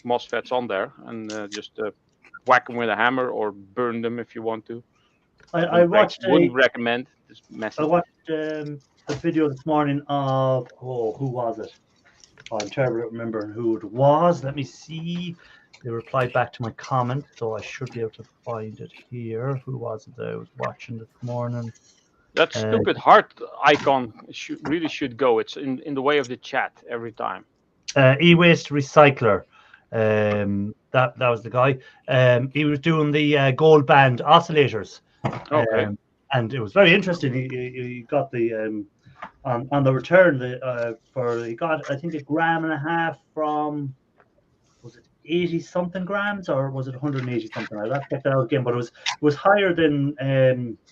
MOSFETs on there, and just whack them with a hammer or burn them if you want to. I wouldn't recommend. It's messy. I watched a video this morning of who was it? Oh, I'm terrible at remembering who it was. Let me see. They replied back to my comment, so I should be able to find it here. Who was it that I was watching this morning? That stupid heart icon really should go. It's in the way of the chat every time. E-waste recycler. That was the guy. He was doing the gold band oscillators. Okay. And it was very interesting. He got the on the return he got, I think, 1.5 grams from, was it 80 something grams or was it 180 something? I'll have to check that out again, but it was higher than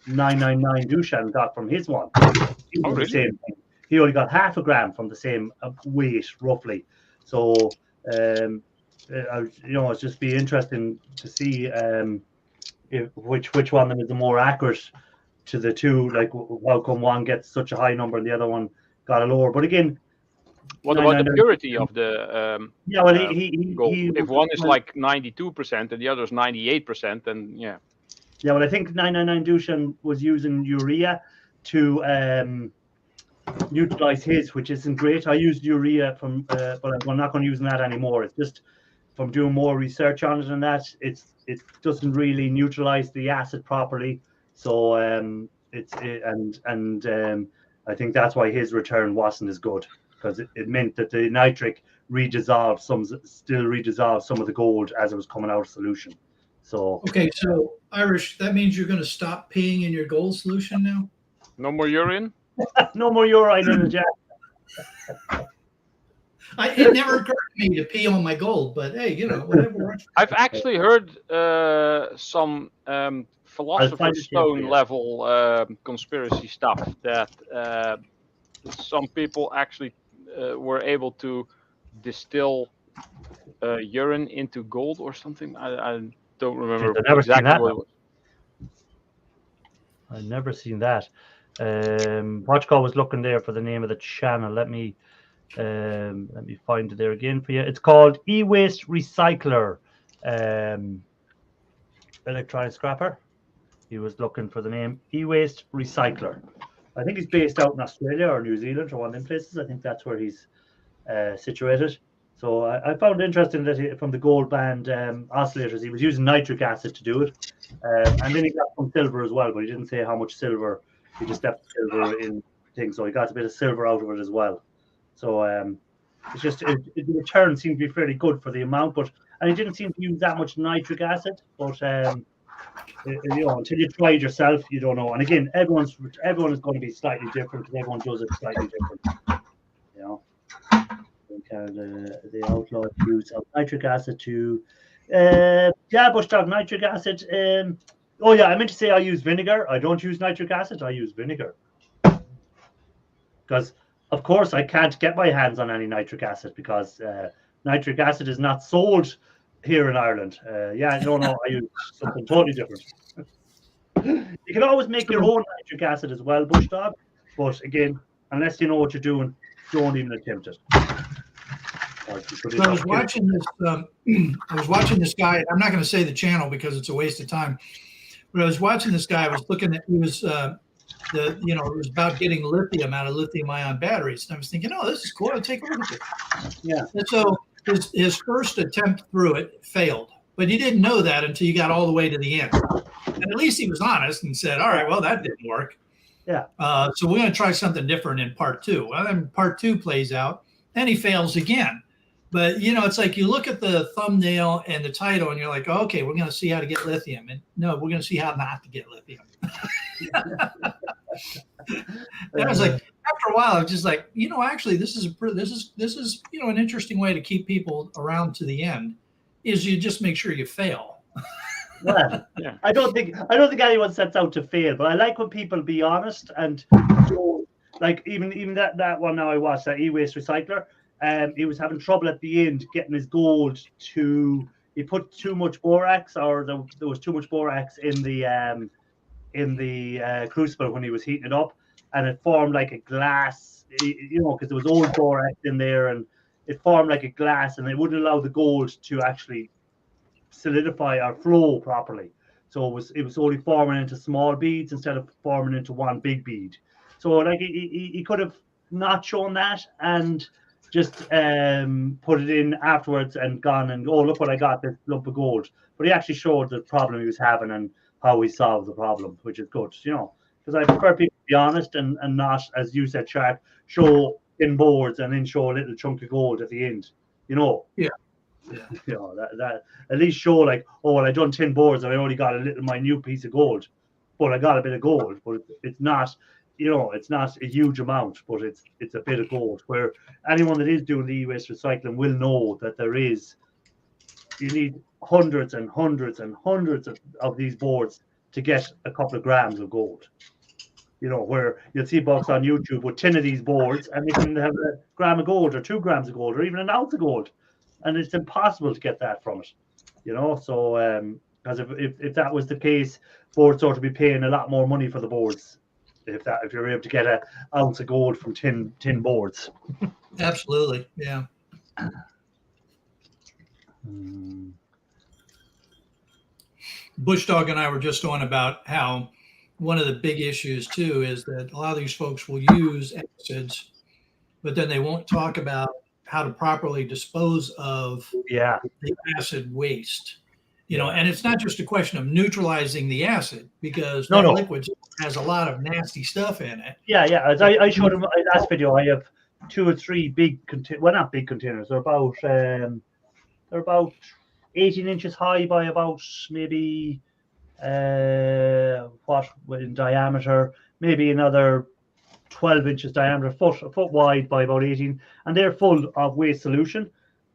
999 Dushan got from his one. Really? The same thing. He only got 0.5 gram from the same weight roughly. So it's just be interesting to see which one of them is the more accurate to the two. Like, how come one gets such a high number and the other one got a lower? But again, what about the purity of the gold? If one is like 92% and the other is 98%, then yeah. Yeah, well, I think 999 Dushan was using urea to utilize his, which isn't great. I used urea but I'm not going to use that anymore. It's just from doing more research on it and that it doesn't really neutralize the acid properly. So I think that's why his return wasn't as good, because it meant that the nitric still redissolved some of the gold as it was coming out of solution. So okay, so Irish, that means you're going to stop peeing in your gold solution now? No more urine? No more urine in the jet. It never occurred to me to pee on my gold, but hey, whatever. I've actually heard some Philosopher's Stone level conspiracy stuff that some people actually were able to distill urine into gold or something. I don't remember exactly what it was. I've never seen that. Watchcall was looking there for the name of the channel. Let me find it there again for you. It's called E-Waste Recycler, electronic scrapper. He was looking for the name E-Waste Recycler. I think he's based out in Australia or New Zealand or one of them places. I think that's where he's situated. So I found it interesting that from the gold band oscillators, he was using nitric acid to do it. And then he got some silver as well, but he didn't say how much silver. He just left silver in thing, so he got a bit of silver out of it as well. So it's just the return seemed to be fairly good for the amount, and he didn't seem to use that much nitric acid. But until you try it yourself, you don't know. And again, everyone is going to be slightly different because everyone does it slightly different. The outlawed use of nitric acid to bush dog nitric acid. Oh yeah, I meant to say I use vinegar. I don't use nitric acid. I use vinegar because, of course, I can't get my hands on any nitric acid because nitric acid is not sold here in Ireland. I use something totally different. You can always make your own nitric acid as well, bush dog. But again, unless you know what you're doing, don't even attempt it. So I was watching this. I was watching this guy. I'm not going to say the channel because it's a waste of time. But I was watching this guy. I was looking at. He was it was about getting lithium out of lithium-ion batteries, and I was thinking, oh, this is cool. I'll take a look at this. Yeah. And so his first attempt through it failed, but he didn't know that until you got all the way to the end. And at least he was honest and said, all right, well, that didn't work. Yeah. So we're going to try something different in part 2. Well, then part 2 plays out, and he fails again. But, it's like you look at the thumbnail and the title and you're like, oh, okay, we're going to see how to get lithium. And no, we're going to see how not to get lithium. And I was like, after a while, I was just like, actually, this is an interesting way to keep people around to the end is you just make sure you fail. Well, yeah. I don't think anyone sets out to fail, but I like when people be honest and like even that one now I watched, that e-waste recycler. He was having trouble at the end getting his gold he put too much borax, or there was too much borax in the crucible when he was heating it up, and it formed like a glass, because there was old borax in there, and it formed like a glass, and it wouldn't allow the gold to actually solidify or flow properly. So it was only forming into small beads instead of forming into one big bead. So like he could have not shown that and just put it in afterwards and gone and, oh, look what I got, this lump of gold. But he actually showed the problem he was having and how he solved the problem, which is good, because I prefer people to be honest and not, as you said, Shark, show in boards and then show a little chunk of gold at the end, Yeah. That at least show like, oh, well, I done 10 boards and I only got a little minute piece of gold, but I got a bit of gold, but it's not, it's not a huge amount, but it's a bit of gold. Where anyone that is doing the e-waste recycling will know that you need hundreds and hundreds and hundreds of these boards to get a couple of grams of gold. Where you'll see bucks on YouTube with 10 of these boards and they can have a gram of gold or 2 grams of gold or even an ounce of gold. And it's impossible to get that from it, So because if that was the case, boards ought to be paying a lot more money for the boards. If you're able to get an ounce of gold from 10 boards. Absolutely, yeah. Bush Dog and I were just on about how one of the big issues too is that a lot of these folks will use acids, but then they won't talk about how to properly dispose of the acid waste. And it's not just a question of neutralizing the acid, because liquid has a lot of nasty stuff in it. Yeah. As I showed in my last video, I have 2 or 3 big not big containers. They're about 18 inches high by about maybe in diameter, maybe another 12 inches diameter, a foot wide by about 18, and they're full of waste solution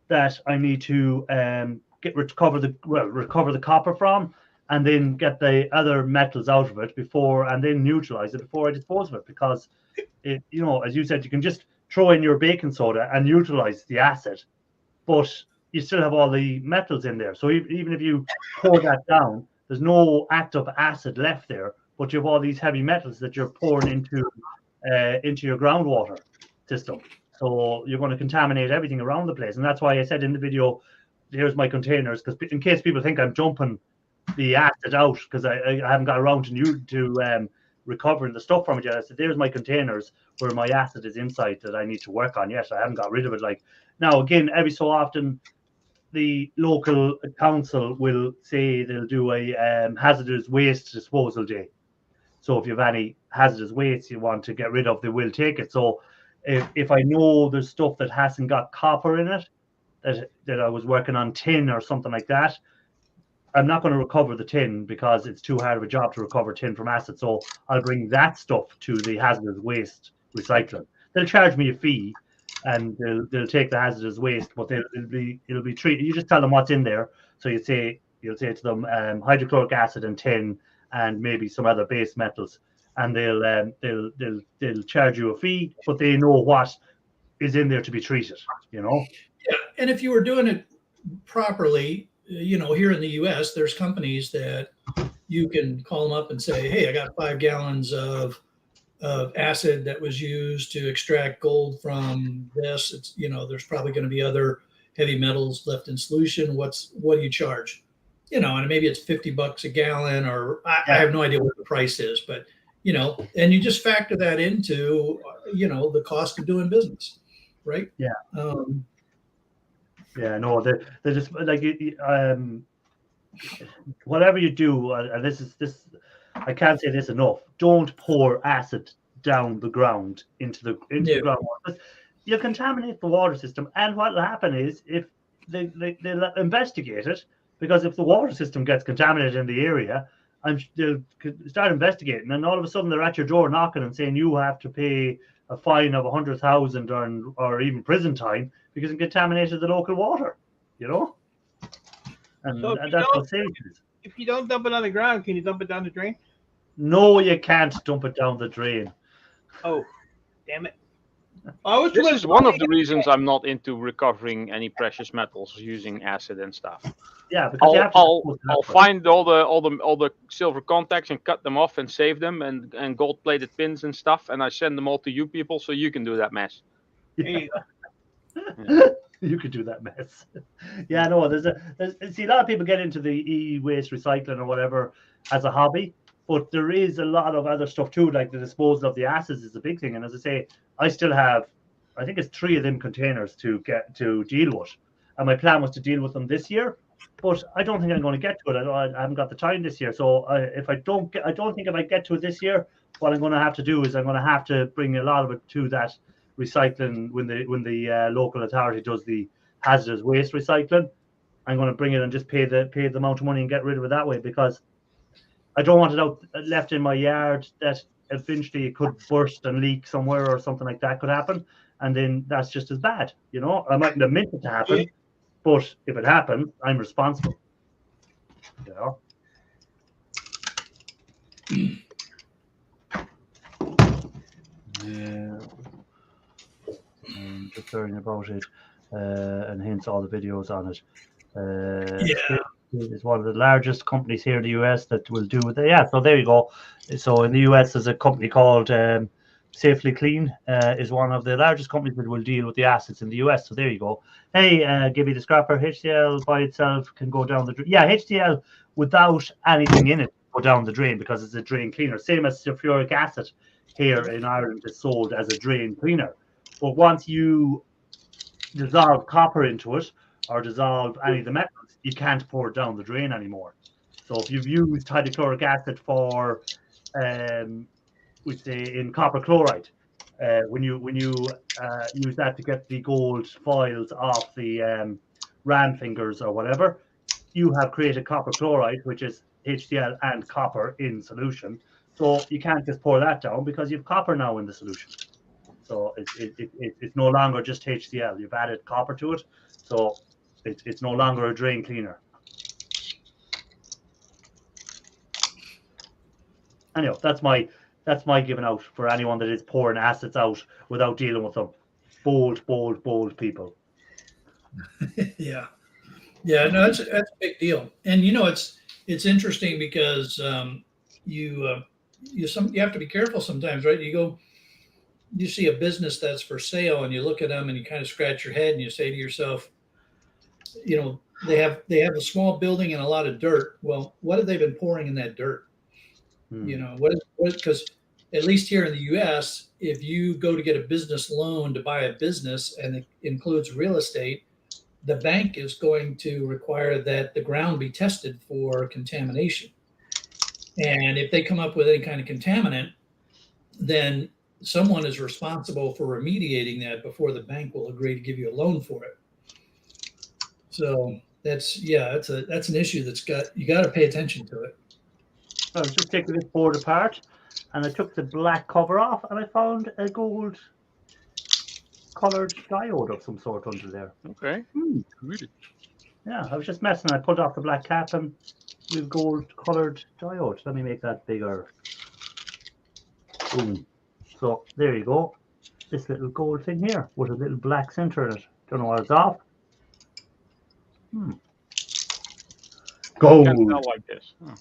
that I need to recover the copper from, and then get the other metals out of it and then neutralize it before I dispose of it. Because as you said, you can just throw in your baking soda and neutralize the acid, but you still have all the metals in there. So even if you pour that down, there's no active acid left there, but you have all these heavy metals that you're pouring into your groundwater system. So you're going to contaminate everything around the place. And that's why I said in the video, here's my containers, because in case people think I'm jumping the acid out because I haven't got around to recovering the stuff from it yet. I said, there's my containers where my acid is inside that I need to work on. Yes, I haven't got rid of it. Now, again, every so often, the local council will say they'll do a hazardous waste disposal day. So if you have any hazardous waste you want to get rid of, they will take it. So if I know there's stuff that hasn't got copper in it, that I was working on tin or something like that, I'm not going to recover the tin because it's too hard of a job to recover tin from acid. So I'll bring that stuff to the hazardous waste recycling. They'll charge me a fee, and they'll take the hazardous waste, but it'll be treated. You just tell them what's in there. So you'll say to them hydrochloric acid and tin and maybe some other base metals, and they'll charge you a fee, but they know what is in there to be treated. Yeah, and if you were doing it properly, here in the U.S., there's companies that you can call them up and say, "Hey, I got 5 gallons of acid that was used to extract gold from this. It's there's probably going to be other heavy metals left in solution. What do you charge? And maybe it's $50 a gallon, or I have no idea what the price is, but and you just factor that into the cost of doing business, right? Yeah. No, they're just like whatever you do, and this I can't say this enough. Don't pour acid down the ground into the groundwater. You contaminate the water system, and what will happen is if they'll investigate it, because if the water system gets contaminated in the area, they'll start investigating, and all of a sudden they're at your door knocking and saying you have to pay a fine of 100,000 or even prison time because it contaminated the local water, And, So and that's what saves it. If you don't dump it on the ground, can you dump it down the drain? No, you can't dump it down the drain. Oh, damn it. This is one of the reasons I'm not into recovering any precious metals using acid and stuff. Yeah, because I'll find all the silver contacts and cut them off and save them and gold-plated pins and stuff, and I send them all to you people so you can do that mess. Yeah. You could do that mess. Yeah, no, see, a lot of people get into the e-waste recycling or whatever as a hobby, but there is a lot of other stuff too, like the disposal of the acids is a big thing. And as I say, I still have, I think it's 3 of them containers to deal with, and my plan was to deal with them this year, but I don't think I'm going to get to it. I haven't got the time this year. So I don't think if I get to it this year, what I'm going to have to do is I'm going to have to bring a lot of it to that recycling when the local authority does the hazardous waste recycling. I'm going to bring it and just pay the amount of money and get rid of it that way, because I don't want it left in my yard that eventually it could burst and leak somewhere or something like that could happen, and then that's just as bad. I mightn't have meant it to happen, but if it happened, I'm responsible. Just learning about it, and hence all the videos on it. It's one of the largest companies here in the US that will do it. Yeah, so there you go. So in the US, there's a company called Safely Clean, is one of the largest companies that will deal with the acids in the US. So there you go. Hey, Gibby the Scrapper, HCl by itself can go down the drain. Yeah, HCl without anything in it go down the drain because it's a drain cleaner. Same as sulfuric acid here in Ireland is sold as a drain cleaner. But once you dissolve copper into it or dissolve any of the metals, you can't pour it down the drain anymore. So if you've used hydrochloric acid for, we say in copper chloride, when you use that to get the gold foils off the ram fingers or whatever, you have created copper chloride, which is HCl and copper in solution. So you can't just pour that down because you've copper now in the solution. So it's no longer just HCl. You've added copper to it, so it's no longer a drain cleaner. Anyhow, that's my giving out for anyone that is pouring acids out without dealing with them. Bold people. Yeah, no, that's a big deal, and it's interesting because you have to be careful sometimes, right? You see a business that's for sale and you look at them and you kind of scratch your head and you say to yourself, they have a small building and a lot of dirt. Well, what have they been pouring in that dirt? Because at least here in the US, if you go to get a business loan to buy a business and it includes real estate, the bank is going to require that the ground be tested for contamination. And if they come up with any kind of contaminant, then someone is responsible for remediating that before the bank will agree to give you a loan for it. So that's an issue you got to pay attention to it. I was just taking this board apart, and I took the black cover off, and I found a gold colored diode of some sort under there. Okay. Really? Yeah, I was just messing. I pulled off the black cap, and we've gold colored diode. Let me make that bigger. Boom. So there you go. This little gold thing here with a little black center in it. Don't know what it's off. Gold. Can't tell like this. Oh.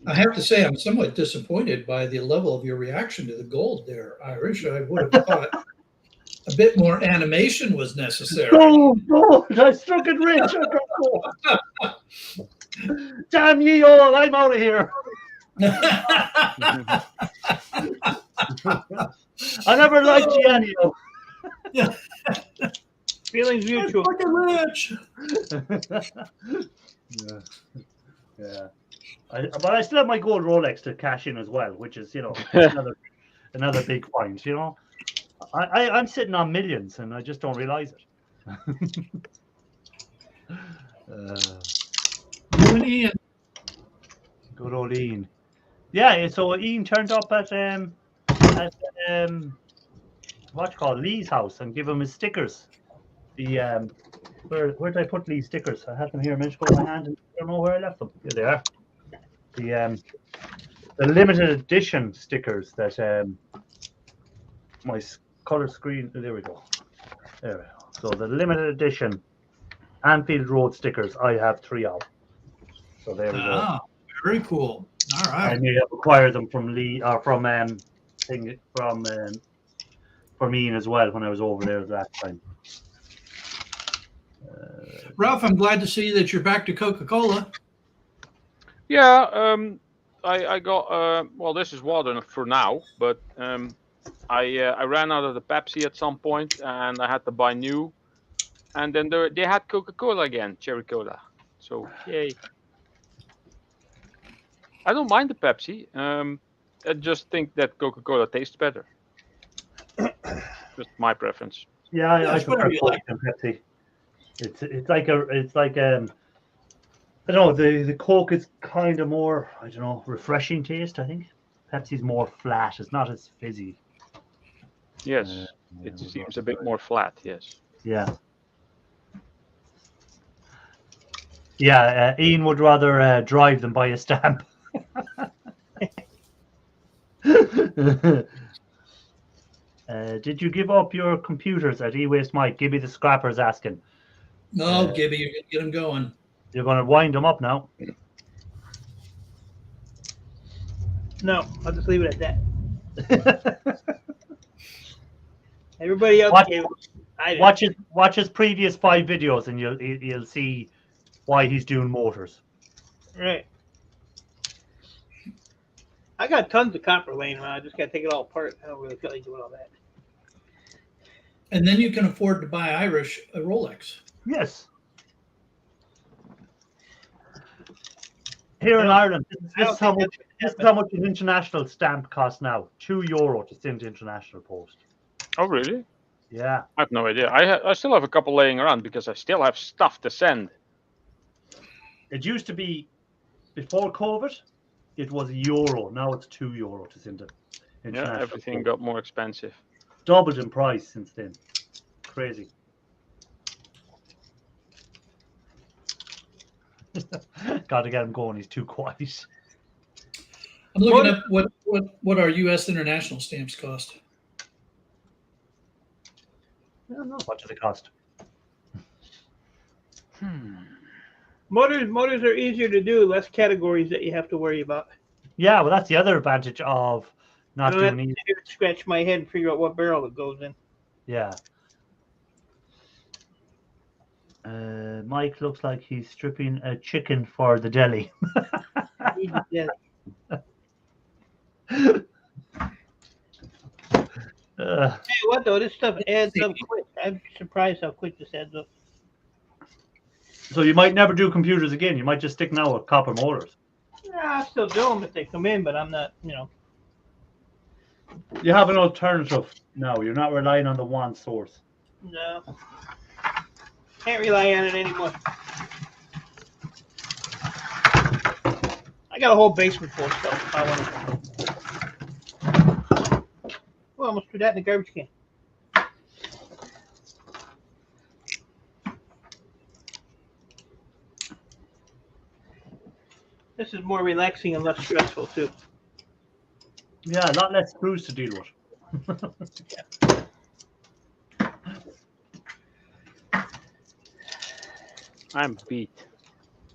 I have to say, I'm somewhat disappointed by the level of your reaction to the gold there, Irish. I would have thought a bit more animation was necessary. Gold! I struck it rich. I got gold. Damn ye all! I'm out of here. I never liked Gianni. Feelings mutual. Fucking rich. Yeah. But I still have my gold Rolex to cash in as well, which is, another big find. I'm sitting on millions and I just don't realize it. Ian. Good old Ian. Yeah, so Ian turned up at what you call Lee's house and give him his stickers. The where did I put Lee's stickers? I had them here a minute ago in my hand and I don't know where I left them. Here they are. The limited edition stickers that my color screen. There we go. There we go. So the limited edition Anfield Road stickers, I have 3 of. So there we go. Very cool. All right. And you have acquired them from Lee or from Ian as well when I was over there last time. Ralph, I'm glad to see that you're back to Coca-Cola. Yeah, I got well. This is water for now, but I ran out of the Pepsi at some point, and I had to buy new. And then they had Coca-Cola again, cherry cola. So yay! I don't mind the Pepsi. I just think that Coca-Cola tastes better. Just my preference. Yeah, I prefer Coke than Pepsi. It's like I don't know, the Coke is kind of more, I don't know, refreshing taste, I think. Pepsi's more flat. It's not as fizzy. Yes, it seems a bit more flat, yes. Yeah. Yeah, Ian would rather drive than buy a stamp. Did you give up your computers at eWaste Mike? Gibby the Scrapper's asking. No, Gibby, you're going to get them going. You're going to wind them up now. No, I'll just leave it at that. Everybody else watch his previous 5 videos and you'll see why he's doing motors. Right. I got tons of copper laying around. I just got to take it all apart. I don't really feel like doing all that. And then you can afford to buy Irish a Rolex. Yes. Here in Ireland, this is how much an international stamp costs now. €2 to send to international post. Oh, really? Yeah. I have no idea. I still have a couple laying around because I still have stuff to send. It used to be, before COVID, it was €1. Now it's €2 to send it. Yeah, everything got more expensive. Doubled in price since then. Crazy. Got to get him going. He's too quiet. I'm looking up what our U.S. international stamps cost. I don't know. What does it cost? Motors are easier to do. Less categories that you have to worry about. Yeah, well, that's the other advantage of not doing anything. Scratch my head and figure out what barrel it goes in. Yeah. Mike looks like he's stripping a chicken for the deli. Hey, what though? This stuff adds up quick. I'm surprised how quick this adds up. So you might never do computers again. You might just stick now with copper motors. Yeah, I still do them if they come in, but I'm not, You have an alternative now. You're not relying on the one source. No. Can't rely on it anymore. I got a whole basement full of stuff if I want to. Well, I almost threw that in the garbage can. This is more relaxing and less stressful too. Yeah, a lot less screws to deal with. I'm beat.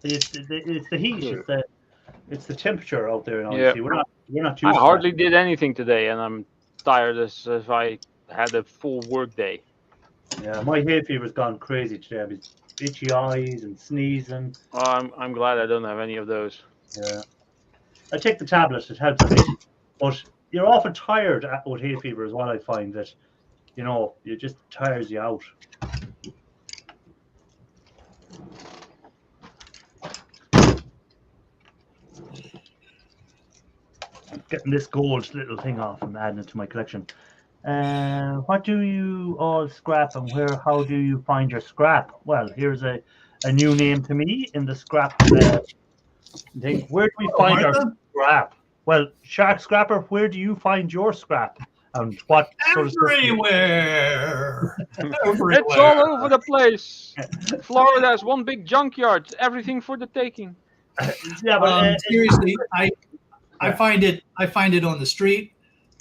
It's the heat. Sure. It's the temperature out there now. Yeah. You see, we're not I used to hardly did anything today, and I'm tired as if I had a full work day. that. Yeah, my hay fever's gone crazy today. I've itchy eyes and sneezing. I'm glad I don't have any of those. Yeah, I take the tablets. It helps a bit, but you're often tired with hay fever. Is what I find that it just tires you out. Getting this gold little thing off and adding it to my collection. What do you all scrap and how do you find your scrap? Well, here's a new name to me in the scrap thing. Where do we find our scrap? Well, Shark Scrapper, where do you find your scrap? And what sort of stuff? Everywhere. It's all over the place. Florida has one big junkyard. Everything for the taking. Yeah, but seriously, I find it on the street.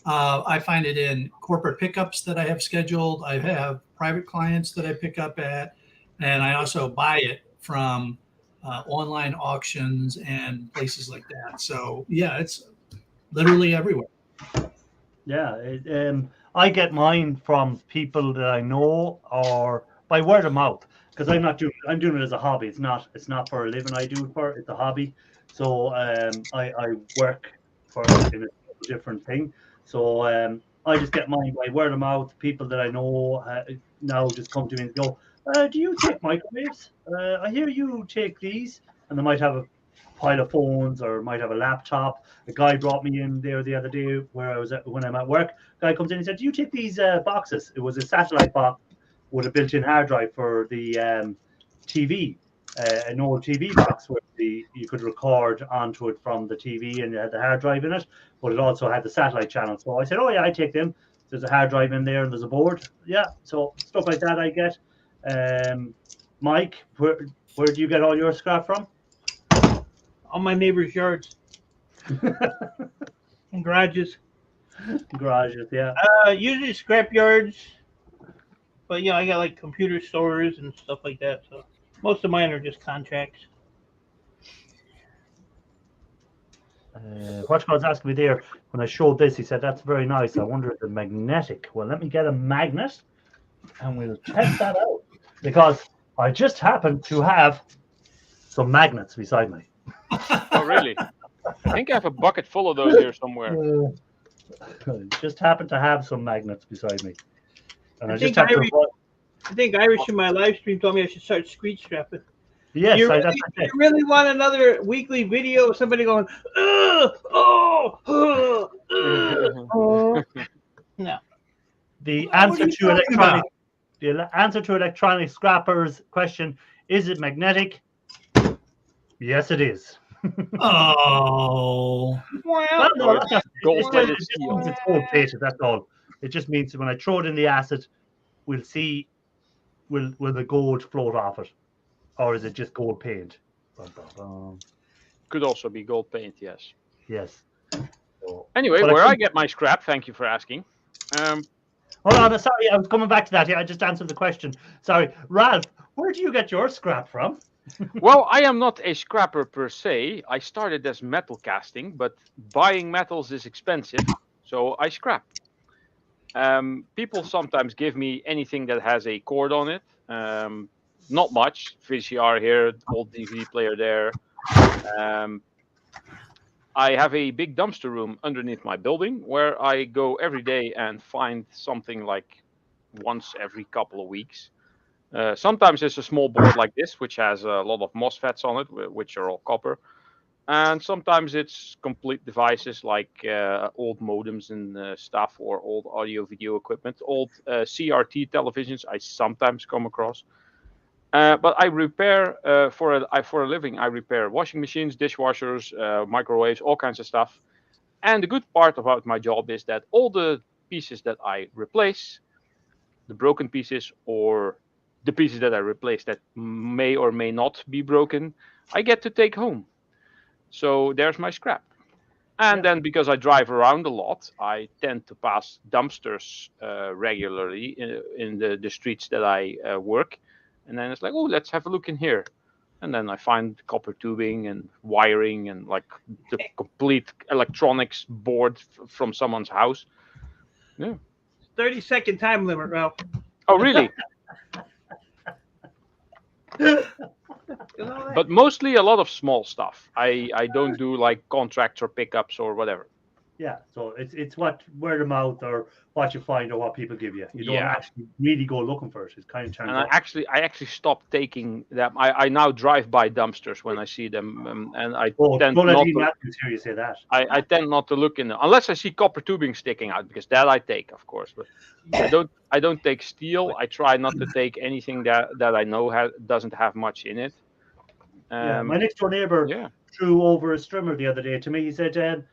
I find it in corporate pickups that I have scheduled. I have private clients that I pick up at, and I also buy it from online auctions and places like that. So yeah, it's literally everywhere. Yeah, I get mine from people that I know or by word of mouth because I'm doing it as a hobby. It's not for a living. It's a hobby. So I work in a different thing. So I just get mine by word of mouth. People that I know now just come to me and go, "Do you take microwaves? I hear you take these." And they might have a pile of phones or might have a laptop. A guy brought me in there the other day when I'm at work. Guy comes in and said, "Do you take these boxes?" It was a satellite box with a built-in hard drive for the TV. An old TV box where you could record onto it from the TV and it had the hard drive in it, but it also had the satellite channel. So I said, "Oh yeah, I take them. There's a hard drive in there and there's a board." Yeah, so stuff like that I get. Mike, where do you get all your scrap from? On my neighbor's yards and garages. Garages, yeah. Usually scrap yards, but I got like computer stores and stuff like that. So most of mine are just contracts. What was asking me there when I showed this, he said, "That's very nice. I wonder if it's magnetic." Well, let me get a magnet and we'll test that out because I just happen to have some magnets beside me. Oh, really? I think I have a bucket full of those here somewhere. Just happen to have some magnets beside me. And I just think have to. I think Irish in my live stream told me I should start screech strapping. Yes, you that's really want another weekly video of somebody going, no. The What are you talking about? The answer to electronic scrappers question: is it magnetic? Yes, it is. Oh, Well, no, it's that's not, gold-plated it just steel. means it's gold plated. That's all. It just means when I throw it in the acid, we'll see will the gold float off it, or is it just gold paint? Could also be gold paint, yes. Yes. So, Anyway, but where I get my scrap, thank you for asking. hold on, sorry, I was coming back to that. Yeah, I just answered the question. Sorry, Ralph, where do you get your scrap from? Well, I am not a scrapper per se. I started as metal casting, but buying metals is expensive, so I scrap. People sometimes give me anything that has a cord on it. Not much. VCR here, old DVD player there. I have a big dumpster room underneath my building where I go every day and find something like once every couple of weeks. Sometimes it's a small board like this, which has a lot of MOSFETs on it, which are all copper. And sometimes it's complete devices like old modems and stuff, or old audio video equipment, old CRT televisions I sometimes come across. But I repair for a living. I repair washing machines, dishwashers, microwaves, all kinds of stuff. And the good part about my job is that all the pieces that I replace, the broken pieces or the pieces that I replace that may or may not be broken, I get to take home. So there's my scrap. And then because I drive around a lot, I tend to pass dumpsters regularly in the streets that I work. And then it's like, oh, let's have a look in here. And then I find copper tubing and wiring and like the complete electronics board from someone's house. Yeah. 30-second time limit, Ralph. Oh, really? But mostly a lot of small stuff. I don't do like contracts or pickups or whatever. Yeah, so it's what word of mouth or what you find or what people give you. You don't actually really go looking for it. It's kind of turns And out. I actually stopped taking them. I now drive by dumpsters when I see them, and I tend don't let not Ian to. Matthews hear you say that. I tend not to look in them unless I see copper tubing sticking out, because that I take, of course. But I don't take steel. I try not to take anything that I know doesn't have much in it. My next door neighbor threw over a strimmer the other day to me. He said,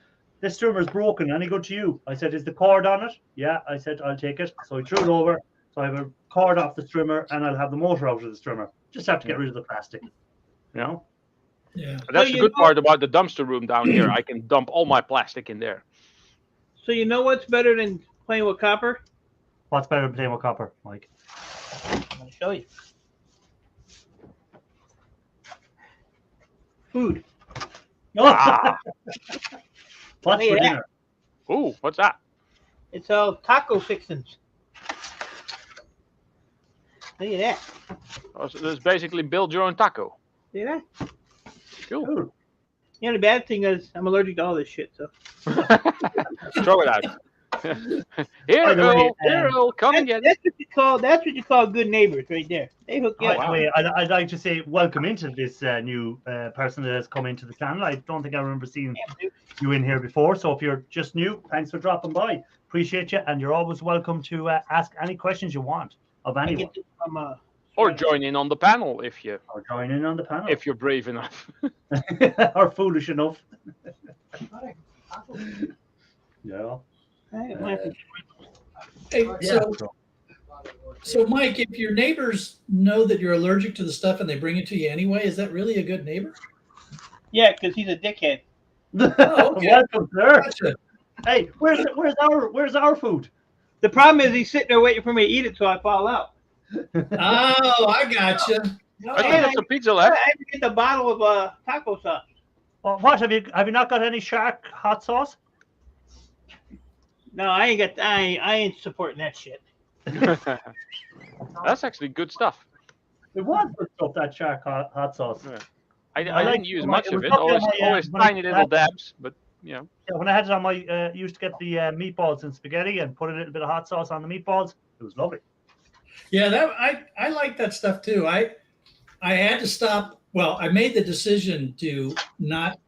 this strimmer is broken. Any good to you? I said, is the cord on it? Yeah. I said, I'll take it. So he threw it over. So I have a cord off the strimmer and I'll have the motor out of the strimmer. Just have to get rid of the plastic. You know? Yeah. That's the good part about the dumpster room down here. I can dump all my plastic in there. So you know what's better than playing with copper? What's better than playing with copper, Mike? I'm going to show you. Food. Ah. What's for dinner? Ooh, what's that? It's all taco fixings. Look at that. Oh, so it's basically build your own taco. See that? Cool. Ooh. You know, the bad thing is I'm allergic to all this shit. So Throw it out. Here, Earl, come and get it. That's what you call good neighbors, right there. They hook you By up. the way, I'd like to say welcome into this new person that has come into the channel. I don't think I remember seeing you in here before. So if you're just new, thanks for dropping by. Appreciate you, and you're always welcome to ask any questions you want of anyone. Or join in on the panel if you. Or join in on the panel. If you're brave enough. Or foolish enough. Yeah. So Mike, if your neighbors know that you're allergic to the stuff and they bring it to you anyway, is that really a good neighbor? Yeah, because he's a dickhead. Oh, okay. Welcome, sir. Gotcha. Hey, where's our food? The problem is he's sitting there waiting for me to eat it, so I fall out. Oh, I gotcha. I think that's a pizza left. I have to get the bottle of taco sauce. Well, what have you not got any shark hot sauce? No, I ain't supporting that shit. That's actually good stuff. It was good stuff, that shark hot sauce. Yeah. I like didn't use much of it. probably Always when I tiny little dabs, but you know. Yeah, when I had it on my, used to get the meatballs and spaghetti and put a little bit of hot sauce on the meatballs. It was lovely. Yeah, I like that stuff too. I had to stop. Well, I made the decision to not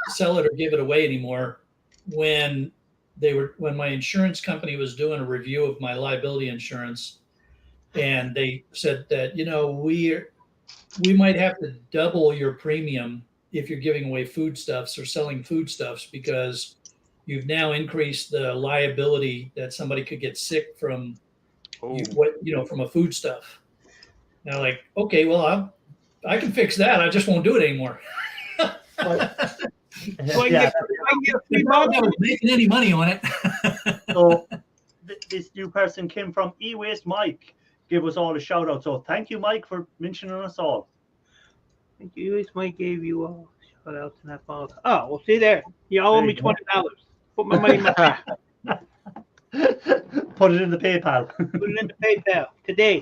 sell it or give it away anymore when my insurance company was doing a review of my liability insurance, and they said that we might have to double your premium if you're giving away foodstuffs or selling foodstuffs, because you've now increased the liability that somebody could get sick from from a foodstuff. Now, like, okay, well, I can fix that. I just won't do it anymore. So I can get a free I'm bottle. not making any money on it. So this new person came from E-Waste Mike. Give us all a shout out. So thank you, Mike, for mentioning us all. Thank you. Mike gave you all shout outs in that bottle. Oh, well, see there. You owe me $20. Put my money in my Put it in the PayPal. Put it into PayPal today.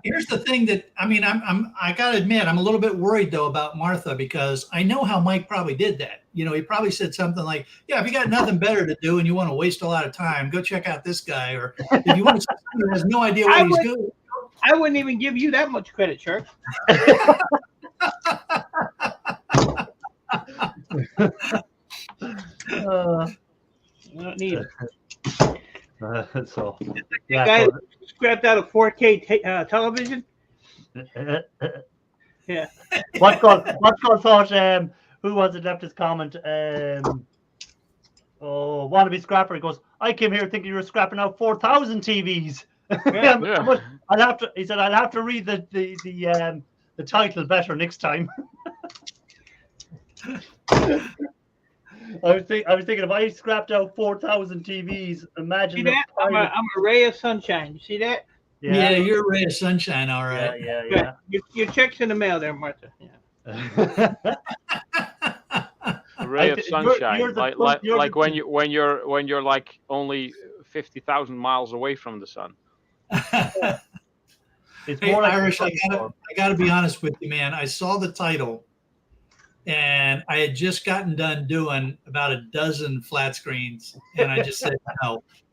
Here's the thing that I gotta admit, I'm a little bit worried though about Martha, because I know how Mike probably did that. He probably said something like, "Yeah, if you got nothing better to do and you want to waste a lot of time, go check out this guy." Or if you want to, who has no idea what he's doing. I wouldn't even give you that much credit, Shark. Not needed. So, Guy so, scrapped out a 4K television. Yeah. What's called thought? Who was it left his comment? Wannabe scrapper. He goes, I came here thinking you were scrapping out 4,000 TVs. Yeah. Yeah. I'll have to. He said, I'll have to read the title better next time. I was thinking if I scrapped out 4,000 TVs, imagine See the that? I'm a ray of sunshine. You see that? Yeah, you're a ray of sunshine, all right. Yeah. Your check's in the mail there, Martha. Yeah. A ray of sunshine, you're the- like you're like the- when you're like only 50,000 miles away from the sun. It's Hey, more like Irish, I gotta be honest with you, man. I saw the title, and I had just gotten done doing about a dozen flat screens, and I just said,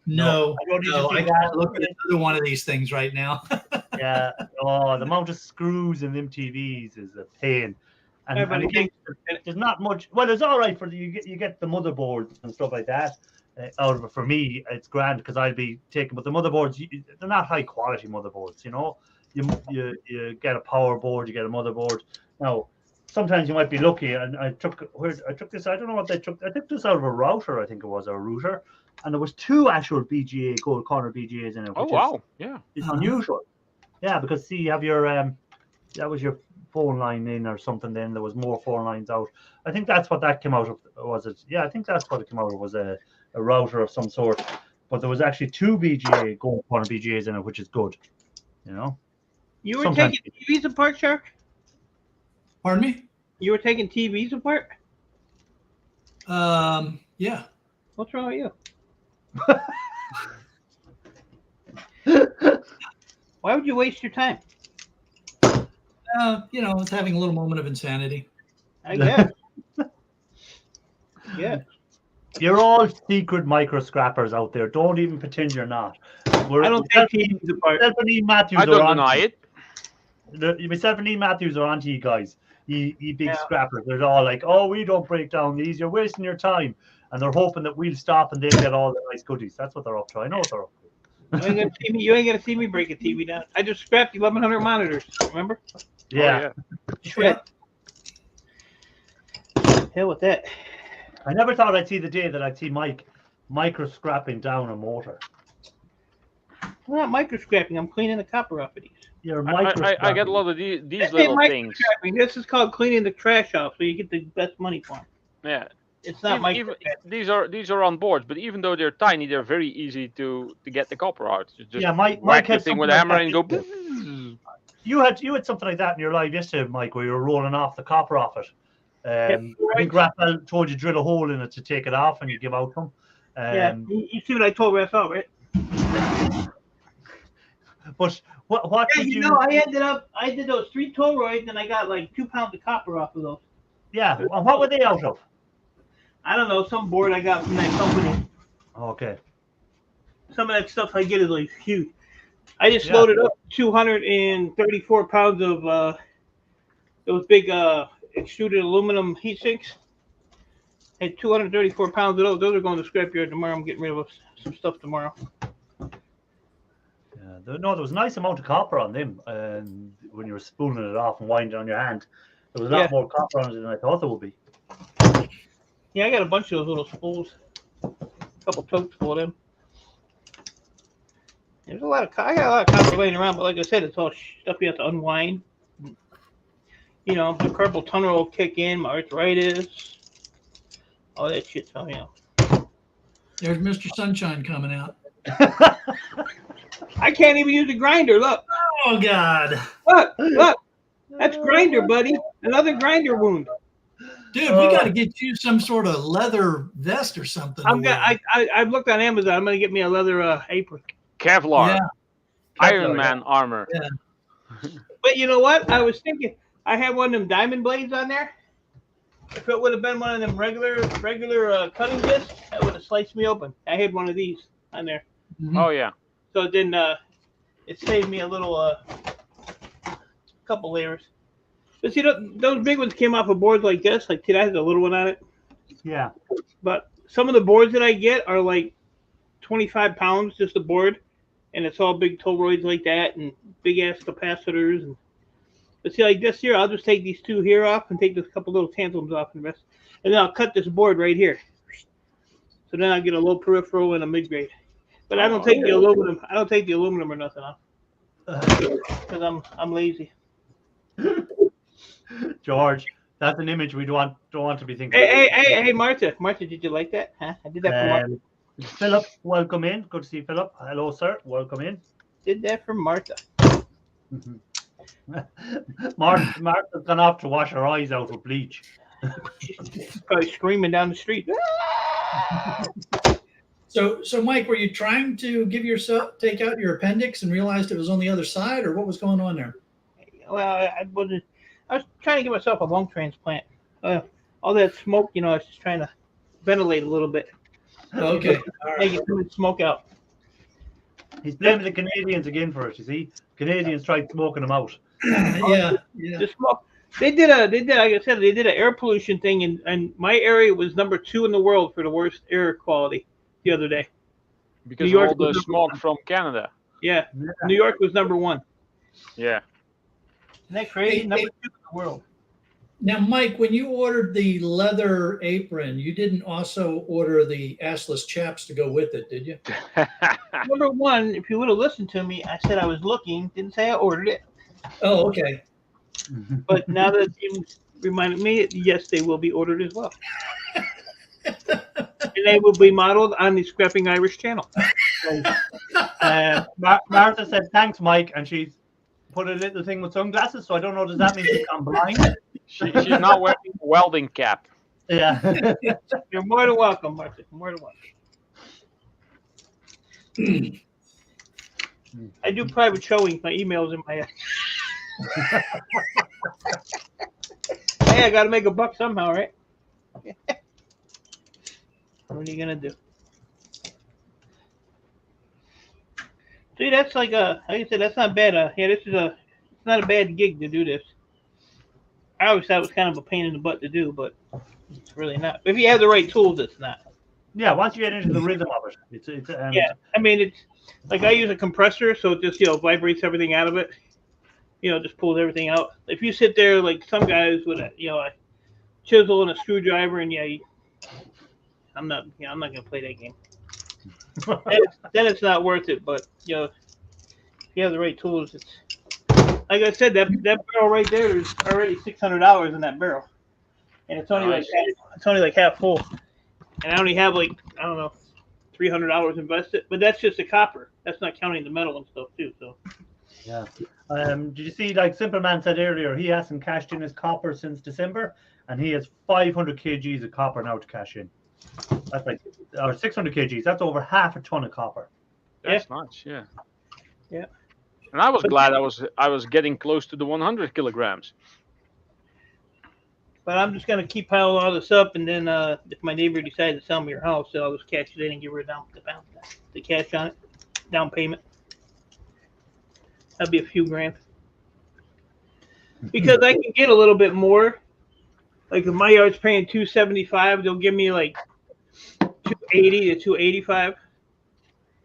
no, I don't need to see I that. can't look at another one of these things right now. Yeah. Oh, the amount of screws in them TVs is a pain. And, Yeah, but and again, there's not much. Well, it's all right for you get the motherboards and stuff like that. Out of it. For me, it's grand because I'll be taking. But the motherboards, they're not high quality motherboards. You know, you get a power board, you get a motherboard. Now, sometimes you might be lucky. And I took this. I don't know what they took. I took this out of a router. I think it was a router, and there was two actual BGA gold corner BGAs in it. Oh Which wow, yeah. is unusual. Yeah, because see, you have your that was your phone line in or something. Then there was more phone lines out. I think that's what that came out of. Was it? Yeah, I think that's what it came out of. Was a router of some sort. But there was actually two BGA gold corner BGAs in it, which is good. You know. You were Sometimes- taking TVs apart, Shark? Pardon me? You were taking TVs apart? Yeah. What's wrong with you? Why would you waste your time? It's having a little moment of insanity. I guess. Yeah. You're all secret micro scrappers out there. Don't even pretend you're not. I don't take TVs apart. Myself and Ian Matthews I don't are deny on it. Myself and Ian Matthews are onto you guys. You big Yeah. scrappers. They're all like, oh, we don't break down these. You're wasting your time. And they're hoping that we'll stop and they'll get all the nice goodies. That's what they're up to. I know what they're up to. You ain't gonna see me break a TV down. I just scrapped 1,100 monitors. Remember? Yeah. Shred. Hell with that. I never thought I'd see the day that I'd see Mike micro scrapping down a motor. I'm not micro scrapping. I'm cleaning the copper off of these. You're I micro get a lot of these This little ain't things. micro-scrapping. This is called cleaning the trash off, so you get the best money for them. Yeah. It's not micro. These are on boards, but even though they're tiny, they're very easy to get the copper out. You just Mike whack the had thing something with a like hammer that. and go. Bzzz. You had something like that in your live yesterday, Mike, where you were rolling off the copper off it. I think Raphael told you to drill a hole in it to take it off and you give out to him. Yeah, you see what I told Raphael, right? But what Yeah, did you know, I did those 3 toroids and I got like 2 pounds of copper off of those. Yeah, and what were they out of? I don't know, some board I got from that company. Okay. Some of that stuff I get is like huge. I just loaded up 234 pounds of those big extruded aluminum heat sinks. Had 234 pounds of those. Those are going to scrapyard tomorrow. I'm getting rid of some stuff tomorrow. Yeah, there was a nice amount of copper on them when you were spooling it off and winding on your hand. There was a lot more copper on it than I thought there would be. Yeah, I got a bunch of those little spools. A couple totes full of them. I got a lot of copper laying around, but like I said, it's all stuff you have to unwind. You know, the carpal tunnel will kick in, my arthritis, all that shit. So, you know. There's Mr. Sunshine coming out. I can't even use a grinder. Look. Oh, God. Look. That's grinder, buddy. Another grinder wound. Dude, we got to get you some sort of leather vest or something. I've looked on Amazon. I'm going to get me a leather apron. Kevlar. Yeah. Iron Man armor. Yeah. But you know what? I was thinking I had one of them diamond blades on there. If it would have been one of them regular cutting discs, that would have sliced me open. I had one of these on there. Mm-hmm. Oh yeah. So then it saved me a little couple layers. But see, those big ones came off of boards like this. Like that has a little one on it. Yeah. But some of the boards that I get are like 25 pounds just a board, and it's all big toroids like that and big ass capacitors. And but see, like this here, I'll just take these two here off and take this couple little tantalums off and rest, and then I'll cut this board right here. So then I get a low peripheral and a mid grade. But I don't take the aluminum. I don't take the aluminum or nothing off because I'm lazy. George, that's an image we don't want to be thinking. Hey, Martha, did you like that? Huh? I did that for Martha. Philip, welcome in. Good to see Philip. Hello, sir. Welcome in. Did that for Martha. Martha's gone off to wash her eyes out with bleach. She's probably screaming down the street. So Mike, were you trying to take out your appendix and realized it was on the other side, or what was going on there? Well, I was trying to give myself a lung transplant. All that smoke, I was just trying to ventilate a little bit. Okay. All right. Get some smoke out. He's blaming the Canadians again for it. You see, Canadians tried smoking them out. Yeah. The smoke. They did like I said, they did an air pollution thing, and my area was number 2 in the world for the worst air quality the other day. Because of all the smoke from Canada. Yeah. New York was number 1. Yeah. Isn't that crazy? Number 2 in the world. Now, Mike, when you ordered the leather apron, you didn't also order the assless chaps to go with it, did you? Number 1, if you would have listened to me, I said I was looking. Didn't say I ordered it. Oh, okay. But now that you reminded me, yes, they will be ordered as well. And they will be modeled on the Scrapping Irish channel. Martha said, thanks, Mike, and she's put a little thing with sunglasses, so I don't know, does that mean she's gone blind? She's not wearing a welding cap. Yeah. You're more than welcome, Martha. More than welcome. I do private showings. My email's in my Hey, I got to make a buck somehow, right? What are you gonna do? See, that's like I said, that's not bad. It's not a bad gig to do this. I always thought it was kind of a pain in the butt to do, but it's really not. If you have the right tools, it's not. Yeah, once you get into the rhythm of it, it's yeah. I mean, it's like I use a compressor, so it just vibrates everything out of it. Just pulls everything out. If you sit there like some guys with a chisel and a screwdriver, and I'm not gonna play that game. then it's not worth it. But if you have the right tools, it's like I said, that barrel right there is already $600 in that barrel, and it's only like half full, and I only have 300 hours invested. But that's just the copper. That's not counting the metal and stuff too. So. Yeah. Did you see, like Simple Man said earlier, he hasn't cashed in his copper since December, and he has 500 kgs of copper now to cash in. That's or 600 kgs. That's over half a ton of copper. That's nice, yeah. Yeah. And I was glad I was getting close to the 100 kilograms. But I'm just gonna keep piling all this up, and then if my neighbor decides to sell me her house, then I'll just cash it in and give her the cash on it, down payment. That'd be a few grand. Because I can get a little bit more. Like if my yard's paying $275, they'll give me like $280 to $285.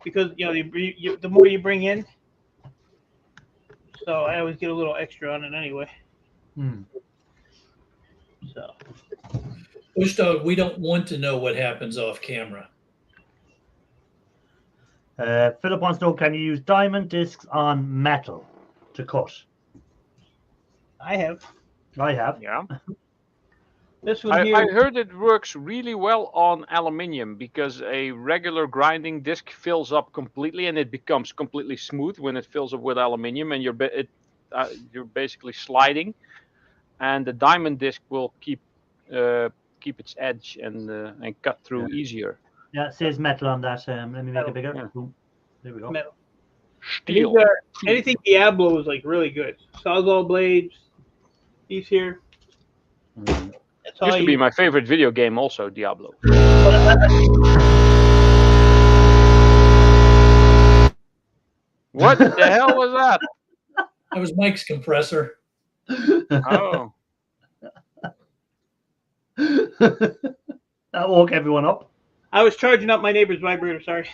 Because the more you bring in, so I always get a little extra on it anyway. So, Bush Dog, we don't want to know what happens off camera. Philip wants to know, can you use diamond discs on metal to cut? I have. Yeah. This one here. I heard it works really well on aluminium because a regular grinding disc fills up completely and it becomes completely smooth when it fills up with aluminium, and you're basically sliding, and the diamond disc will keep its edge and cut through easier. Yeah, it says metal on that. Let me make it bigger. Yeah. Boom. There we go. Metal. Steel. Anything Diablo is like really good. Sawzall blades. These here. That's used to be my favorite video game, also Diablo. What the hell was that? That was Mike's compressor. Oh. That woke everyone up. I was charging up my neighbor's vibrator. Sorry.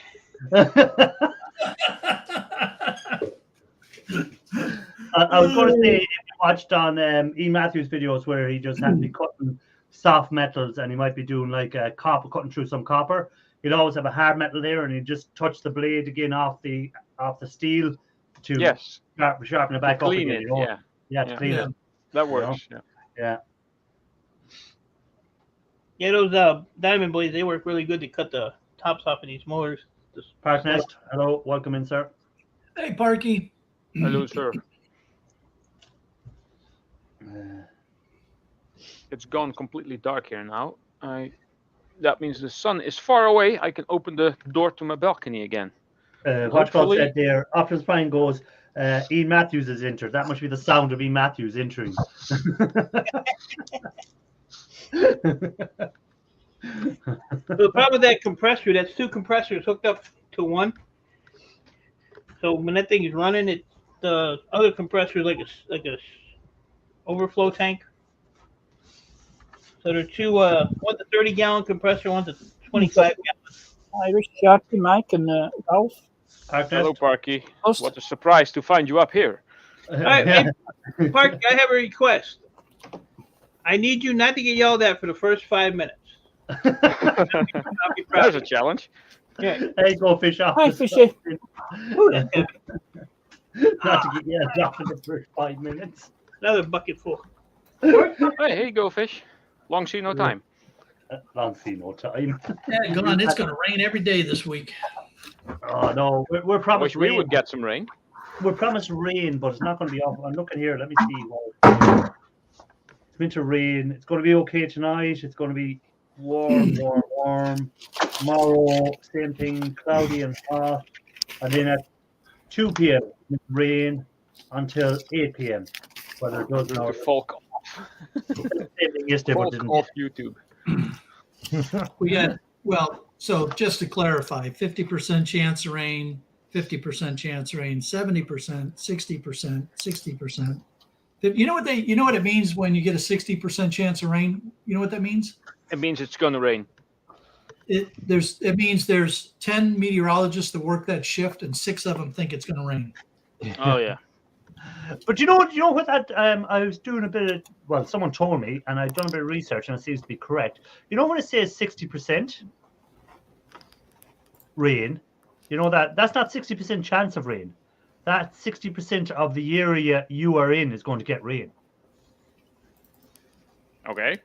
I was going to say, if you watched on E. Matthews' videos where he just had to be cutting soft metals and he might be doing like a copper, cutting through some copper, he'd always have a hard metal there and he'd just touch the blade again off the steel to Yes. sharpen it back up Clean again. it. You know? Yeah. Yeah, to Yeah. clean Yeah. it. That works. Yeah. Yeah. Yeah, those diamond blades, they work really good to cut the tops off of these motors. Park Nest, hello, welcome in, sir. Hey, Parky. Hello, sir. It's gone completely dark here now. That means the sun is far away. I can open the door to my balcony again. What God said there, Optimus Prime goes, Ian Matthews is entered. That must be the sound of Ian Matthews entering. The problem with that compressor, that's 2 compressors hooked up to one. So when that thing is running, the other compressor is like a overflow tank. So they're 2, one's a 30-gallon compressor, one's a 25-gallon. Irish, Sharky, Mike, and Ralph. Park Hello, Nest. Parky. Host. What a surprise to find you up here. Hey, Park, I have a request. I need you not to get yelled at for the first 5 minutes. I'll be proud. There's a challenge. Yeah. Hey, go fish off. Hi, Fishy. Not to get yelled off in the first 5 minutes. Another bucket full. Hey, go fish. Long see no time. Long see no time. Yeah, Glenn, it's going to rain every day this week. Oh no, we're promised Wish we rain. would get some rain. We're promised rain, but it's not going to be off. I'm looking here. Let me see. It's meant to rain. It's going to be okay tonight. It's going to be warm. Tomorrow, same thing, cloudy and hot. And then at 2 p.m., rain until 8 p.m. Whether it does or To not. folk Same thing yesterday, but didn't. off YouTube. We got, well, so just to clarify, 50% chance of rain, 50% chance of rain, 70%, 60%, 60%. You know what it means when you get a 60% chance of rain? You know what that means? It means it's going to rain. It means there's 10 meteorologists that work that shift and 6 of them think it's going to rain. Oh, yeah. But you know what that I was doing a bit of, well, someone told me, and I've done a bit of research, and it seems to be correct. You know when it says 60% rain, you know that's not 60% chance of rain. That's 60% of the area you are in is going to get rain. Okay.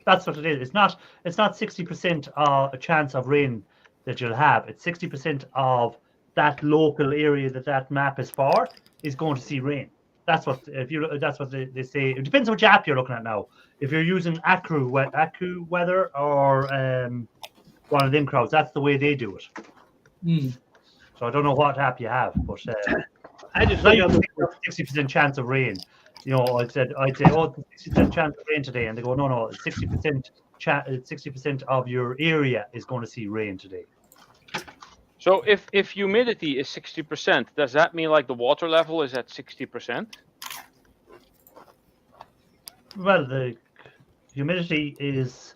That's what it is. It's not 60% a chance of rain that you'll have. It's 60% of that local area that map is for is going to see rain. That's what they say. It depends on which app you're looking at now. If you're using Accu Weather or one of them crowds, that's the way they do it. So I don't know what app you have, but I just like looked up 60% chance of rain. You know, I'd say, oh, 60% chance of rain today, and they go, no, 60% of your area is going to see rain today. So if humidity is 60%, does that mean like the water level is at 60%? Well, the humidity is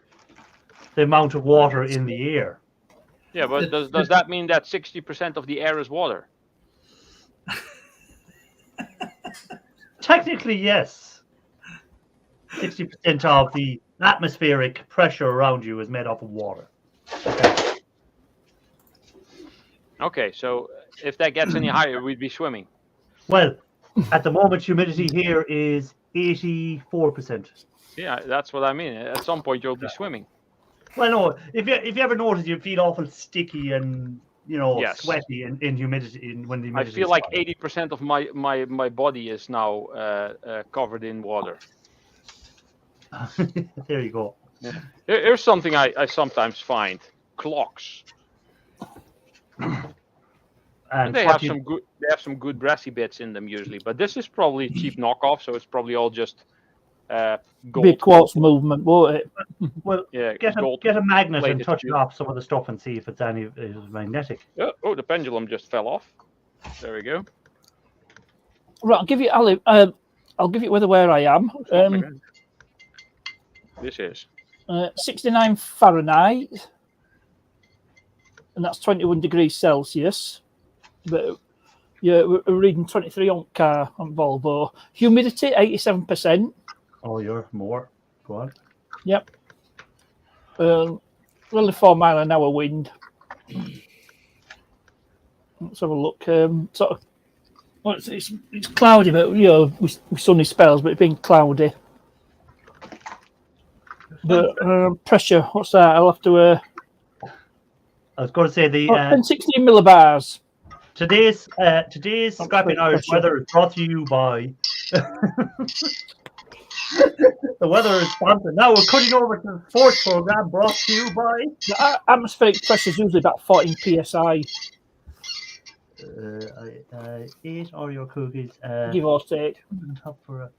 the amount of water in the air. Yeah, but does that mean that 60% of the air is water? Technically, yes. 60% of the atmospheric pressure around you is made up of water. Okay, so if that gets any higher, we'd be swimming. Well, at the moment, humidity here is 84%. Yeah, that's what I mean. At some point, you'll be swimming. Well, no, if you ever notice, you feel awful sticky and Yes. sweaty in humidity when the I humidity. feel like 80% of my body is now covered in water. There you go. Here's something I sometimes find: clocks. And They have some good brassy bits in them usually, but this is probably cheap knockoff, so it's probably all just gold. Big quartz movement, won't it? Well, Yeah, get gold a magnet and plated touch steel. off some of the stuff and see if it's magnetic. Oh, the pendulum just fell off. There we go. Right, I'll give you Ali. I'll give you where I am. This is. 69 Fahrenheit, and that's 21 degrees Celsius. But yeah, we're reading 23 on car on Volvo. Humidity 87%. Oh, you're more. Go on. Yep. Only 4 mile an hour wind. Let's have a look. Sort of. Well, it's cloudy, but with sunny spells, but it's been cloudy. But pressure, what's that? I'll have to. I was going to say the 16 millibars. today's Scrapping Irish weather is brought to you by the weather is sponsored. Now we're cutting over to the sports program brought to you by The atmospheric pressure is usually about 14 psi. 8 Oreo cookies. Give or take. Top for a...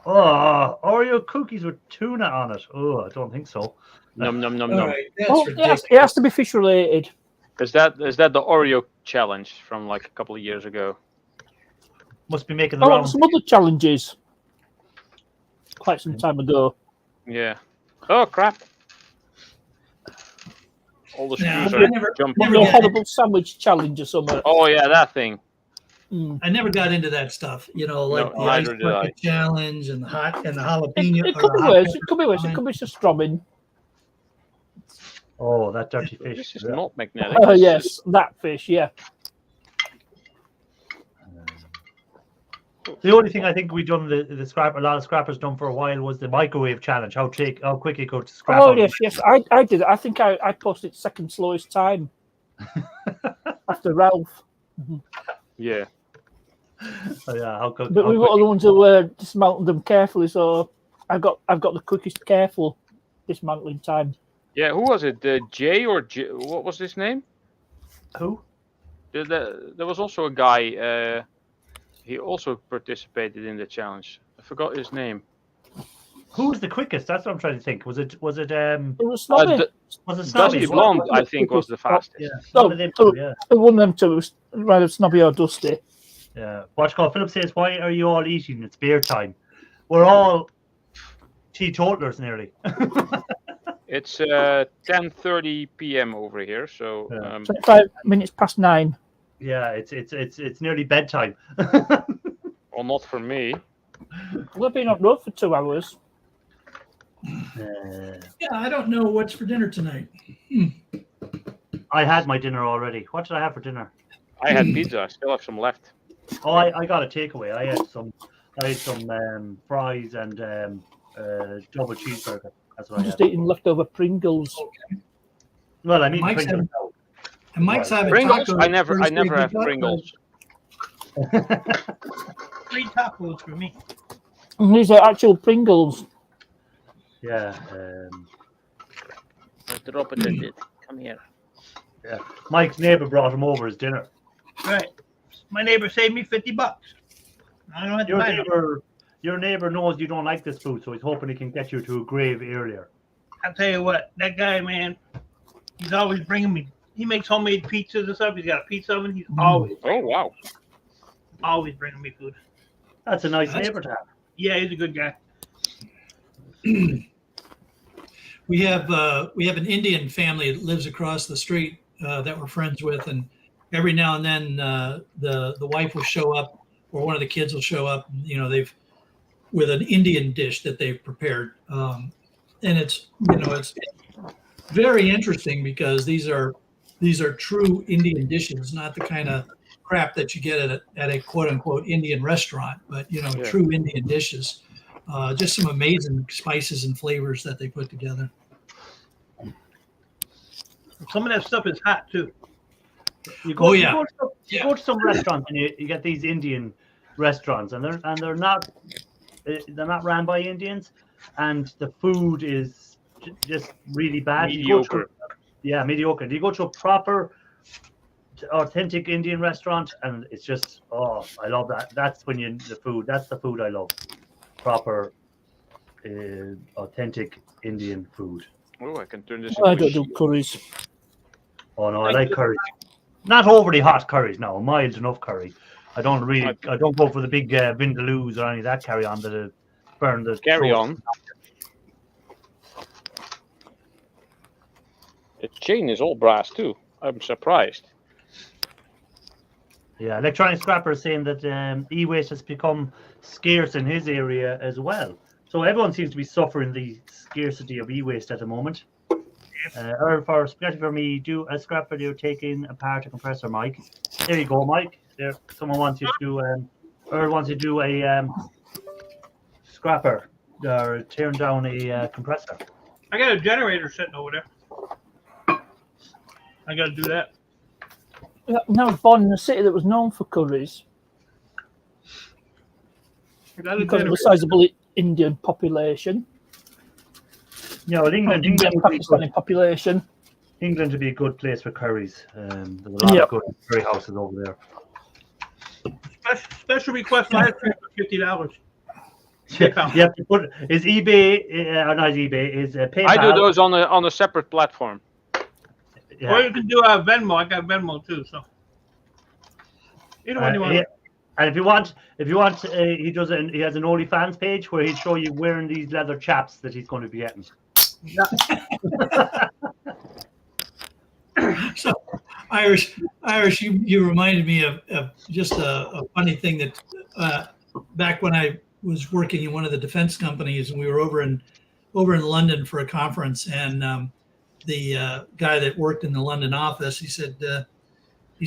Oh, Oreo cookies with tuna on it. Oh, I don't think so. Num num num All num. right, that's Oh, ridiculous. it has to be fish related. Is that the Oreo challenge from like a couple of years ago? Must be making the Oh, round. some other challenges. Quite some time ago. Yeah. Oh crap! All the Yeah, screws I are never- jumping. never Maybe a got- horrible sandwich challenge or something. Oh yeah, that thing. I never got into that stuff, like No, the ice neither did I. bucket challenge and the jalapeno. It or could the be hot worse. pepper It could be worse. It challenge. could be just strumming. Oh, that dirty fish. This is Yeah. not magnetic. Oh yes, that fish. Yeah. The only thing I think we done the scrap, a lot of scrappers done for a while was the microwave challenge. How quick it could scrap. Oh out. yes. I did. I think I posted second slowest time after Ralph. Yeah. Oh, yeah, how quick, But how we quick- were the ones who dismantled them carefully. So I've got the quickest careful dismantling time. Yeah. Who was it? Jay or J? What was his name? Who? There was also a guy. He also participated in the challenge. I forgot his name. Who was the quickest? That's what I'm trying to think. Was it It was Uh, snobby. was it Dusty Snobby? Blonde, I think, was the fastest. Yeah, Oh, one of them two, yeah. One of them two was rather snobby or dusty. Yeah. Watch call. Philip says, "Why are you all eating? It's beer time. We're all teetotalers nearly." It's 10:30 p.m. over here, so Yeah. 25 minutes past 9. Yeah, it's nearly bedtime. well, not for me. We've been on road for 2 hours. Yeah, I don't know what's for dinner tonight. I had my dinner already. What did I have for dinner? I had pizza. I still have some left. Oh, I got a takeaway. I had some fries and double cheeseburger. That's what I'm I just had. eating leftover Pringles. Well, I mean, Mike's Pringles And Mike's having Pringles? tacos I never Thursday, have good Pringles. now. 3 tacos for me. And these are actual Pringles. Yeah. Drop it in it. Come here. Mike's neighbor brought him over his dinner. Right. My neighbor saved me $50. I don't have to buy it. Your neighbor knows you don't like this food, so he's hoping he can get you to a grave earlier. I'll tell you what, that guy, man, he's always bringing me. He makes homemade pizzas and stuff. He's got a pizza oven. He's Oh wow. always bringing me food. That's a nice That's- neighbor to have. Yeah, he's a good guy. We have an Indian family that lives across the street that we're friends with, and every now and then the wife will show up or one of the kids will show up. They've with an Indian dish that they've prepared, and it's very interesting because these are true Indian dishes, not the kind of crap that you get at a quote unquote Indian restaurant, but true Indian dishes. Just some amazing spices and flavors that they put together. Some of that stuff is hot too. You go, Oh, yeah. you go to some restaurants and you get these Indian restaurants, and they're not ran by Indians, and the food is just really bad. Mediocre. Mediocre. You go to a proper, authentic Indian restaurant, and it's just I love that. That's the food I love. Proper, authentic Indian food. Oh, I can turn this I into don't do curries. Oh no, I like curries. Not overly hot curries. No, mild enough curry. I don't go for the big vindaloos or any of that carry on that burn the carry throat. on. The chain is all brass too. I'm surprised. Yeah, Electronic Scrapper is saying that e-waste has become scarce in his area as well. So everyone seems to be suffering the scarcity of e-waste at the moment. Especially for me, do a scrap video taking apart a compressor, Mike. There you go, Mike. There, someone wants you to do. Earl wants you to do a scrapper or tearing down a compressor. I got a generator sitting over there. I got to do that. Now I was born in a city that was known for curries I got a because of generator. the sizable Indian population. Yeah, well, England Indian would be Pakistani good. population. England would be a good place for curries. There's a lot of good curry houses over there. Special request live stream for $50. Yeah, you have to put is eBay not eBay is PayPal. I do those on a separate platform. Yeah. Or you can do Venmo. I got Venmo too. So either one you want. Yeah. And if you want, he has an OnlyFans page where he'll show you wearing these leather chaps that he's going to be getting. So, Irish, you reminded me of just a funny thing that back when I was working in one of the defense companies, and we were over in London for a conference, and the guy that worked in the London office, he said,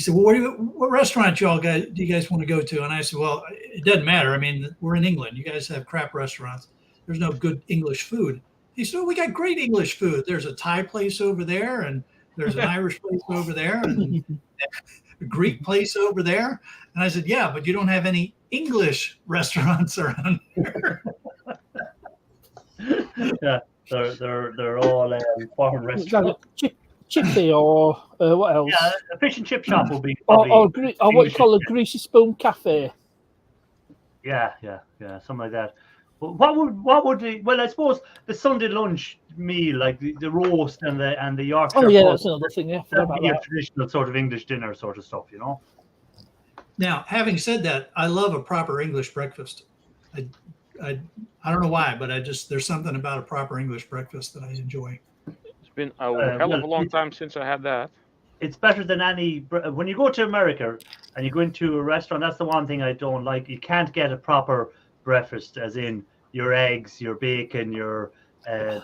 well, what restaurant do you guys want to go to? And I said, well, it doesn't matter. I mean, we're in England. You guys have crap restaurants. There's no good English food. He said, oh, we got great English food. There's a Thai place over there, and there's an Irish place over there, and a Greek place over there. And I said, yeah, but you don't have any English restaurants around here. Yeah, they're all foreign restaurants. Chippy or what else? Yeah, a fish and chip shop will be. Or what you call a greasy spoon cafe. Yeah, something like that. What would I suppose the Sunday lunch meal, like the roast and the Yorkshire. Oh yeah, pub, that's another thing. Yeah, that'd be a traditional sort of English dinner sort of stuff, Now, having said that, I love a proper English breakfast. I don't know why, but there's something about a proper English breakfast that I enjoy. It's been a hell of a long time since I had that. It's better than when you go to America and you go into a restaurant. That's the one thing I don't like. You can't get a proper breakfast, as in your eggs, your bacon, your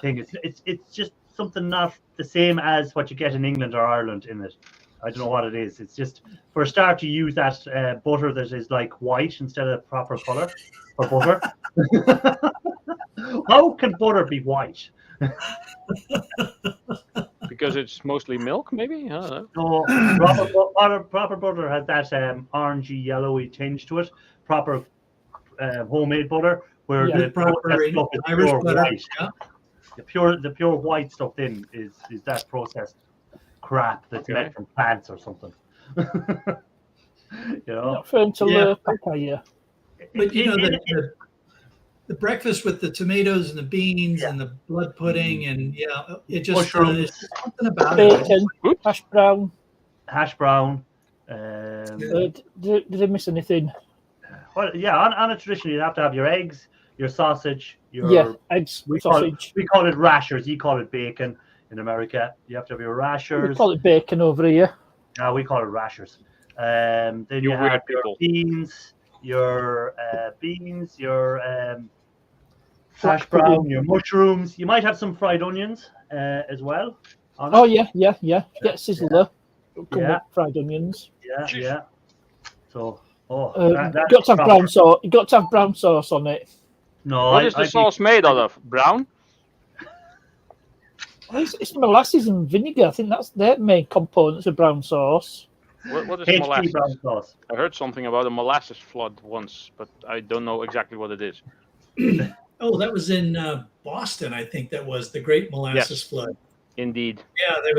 thing. It's just something not the same as what you get in England or Ireland in it. I don't know what it is. It's just, for a start, you use that butter that is like white instead of proper color for butter. How can butter be white? Because it's mostly milk, maybe? I don't know. No, proper butter has that orangey, yellowy tinge to it. Proper homemade butter, where the proper stuff is Irish pure butter. white. Yeah. The pure white stuff in is that processed crap that's made from plants or something. Not referring to Lurpak, are you? But the breakfast with the tomatoes and the beans and the blood pudding and it just there's something about bacon, it. hash brown. Hash brown. Did I miss anything? Well, yeah, on a tradition, you'd have to have your eggs, your sausage, your eggs, sausage. We call it rashers. You call it bacon in America. You have to have your rashers. We call it bacon over here. No, we call it rashers. Then you have your beans, your hash brown, your mushrooms. You might have some fried onions as well. Oh yeah. Get sizzler. With fried onions. Yeah. So, you got to have brown sauce. You got to have brown sauce on it. No, what is the sauce made out of? Brown? It's molasses and vinegar. I think that's their main components of brown sauce. What is HP molasses? Brown sauce. I heard something about a molasses flood once, but I don't know exactly what it is. Oh, that was in Boston, I think. That was the Great Molasses Flood. Indeed. Yeah, it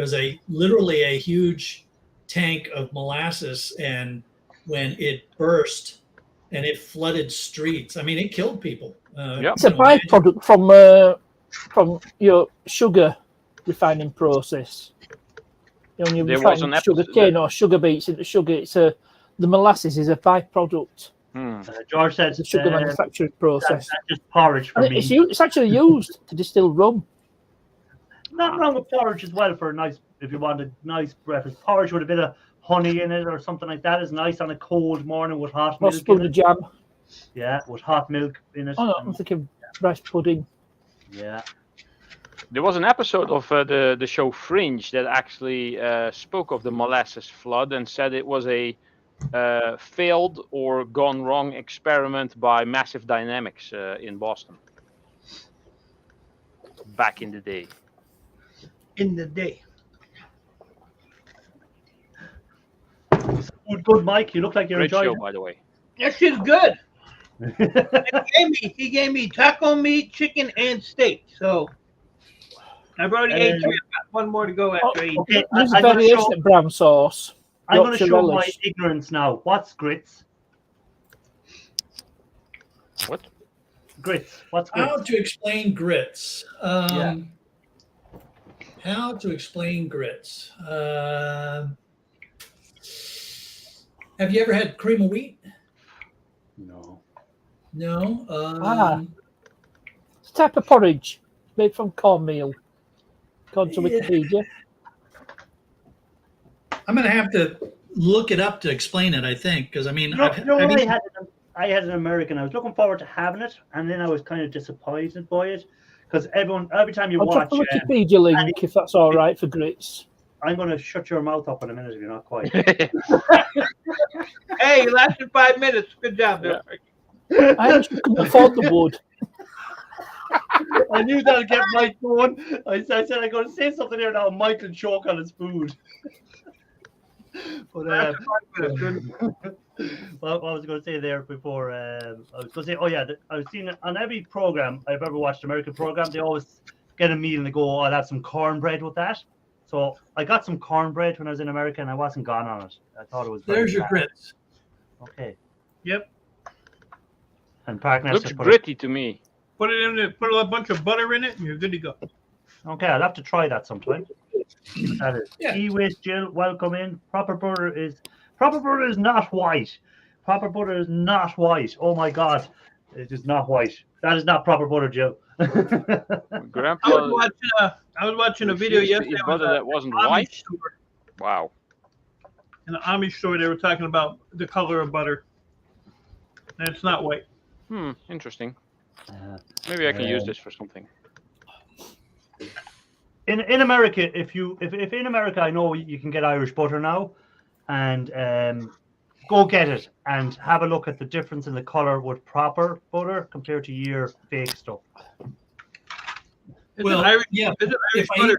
was literally a huge tank of molasses, and when it burst and it flooded streets, I mean, it killed people. It's a byproduct from your sugar refining process. When you refine sugar cane or sugar beets into sugar, the molasses is a byproduct. George says the sugar manufacturing process. That's just porridge for me. It's actually used to distill rum. Not wrong with porridge as well for a nice, if you want a nice breakfast. Porridge with a bit of honey in it or something like that is nice on a cold morning with hot Or a milk in spoon of it. jam. Yeah, with hot milk in it. Oh no, I'm thinking rice pudding. Yeah. There was an episode of the show Fringe that actually spoke of the molasses flood and said it was a failed or gone wrong experiment by Massive Dynamics in Boston back in the day. In the day. Good, Mike. You look like you're Great enjoying show, by the way. That shit's good. it. He gave me taco meat, chicken, and steak. So I've already ate 3. I've got one more to go after I eat. Okay, There's a I'm gonna variation show- of brown sauce. I'm going to Yorkshire show my relish. ignorance now. What's grits? What? Grits. What's grits? How to explain grits? Yeah. How to explain grits? Have you ever had cream of wheat? No. No. It's a type of porridge made from cornmeal. According to Wikipedia. I'm going to have to look it up to explain it, I think, because I mean, No, I've no, eaten- I had an American. I was looking forward to having it, and then I was kind of disappointed by it because every time you I'll watch, drop a Wikipedia link if that's all right for grits. I'm going to shut your mouth up in a minute if you're not quiet. Hey, you lasted 5 minutes. Good job, Bill. I actually couldn't afford the wood. I knew that'd get Mike going. I said I'm going to say something here now. Mike can choke on his food. But what was I going to say there before? I was going to say, oh yeah, I've seen it on every program I've ever watched, American program. They always get a meal and they go, "Oh, I'll have some cornbread with that." So I got some cornbread when I was in America, and I wasn't gone on it. I thought it was. very There's your bad. grits. Okay. Yep. And Park Looks gritty to me. Put it in. Put a bunch of butter in it, and you're good to go. Okay, I'll have to try that sometime. See what that is. Yeah. E-Waste Jill, welcome in. Proper butter is not white. Proper butter is not white. Oh my god, it is not white. That is not proper butter, Jill. Grandpa I was watching a video refused to yesterday. eat butter that wasn't Amish white. store. Wow. In the Amish store, they were talking about the color of butter, and it's not white. Interesting. Maybe I can use Um, this for something. In America, if in America, I know you can get Irish butter now, and go get it and have a look at the difference in the color with proper butter compared to your fake stuff. Is Well, it Irish, yeah, is it Irish if I butter?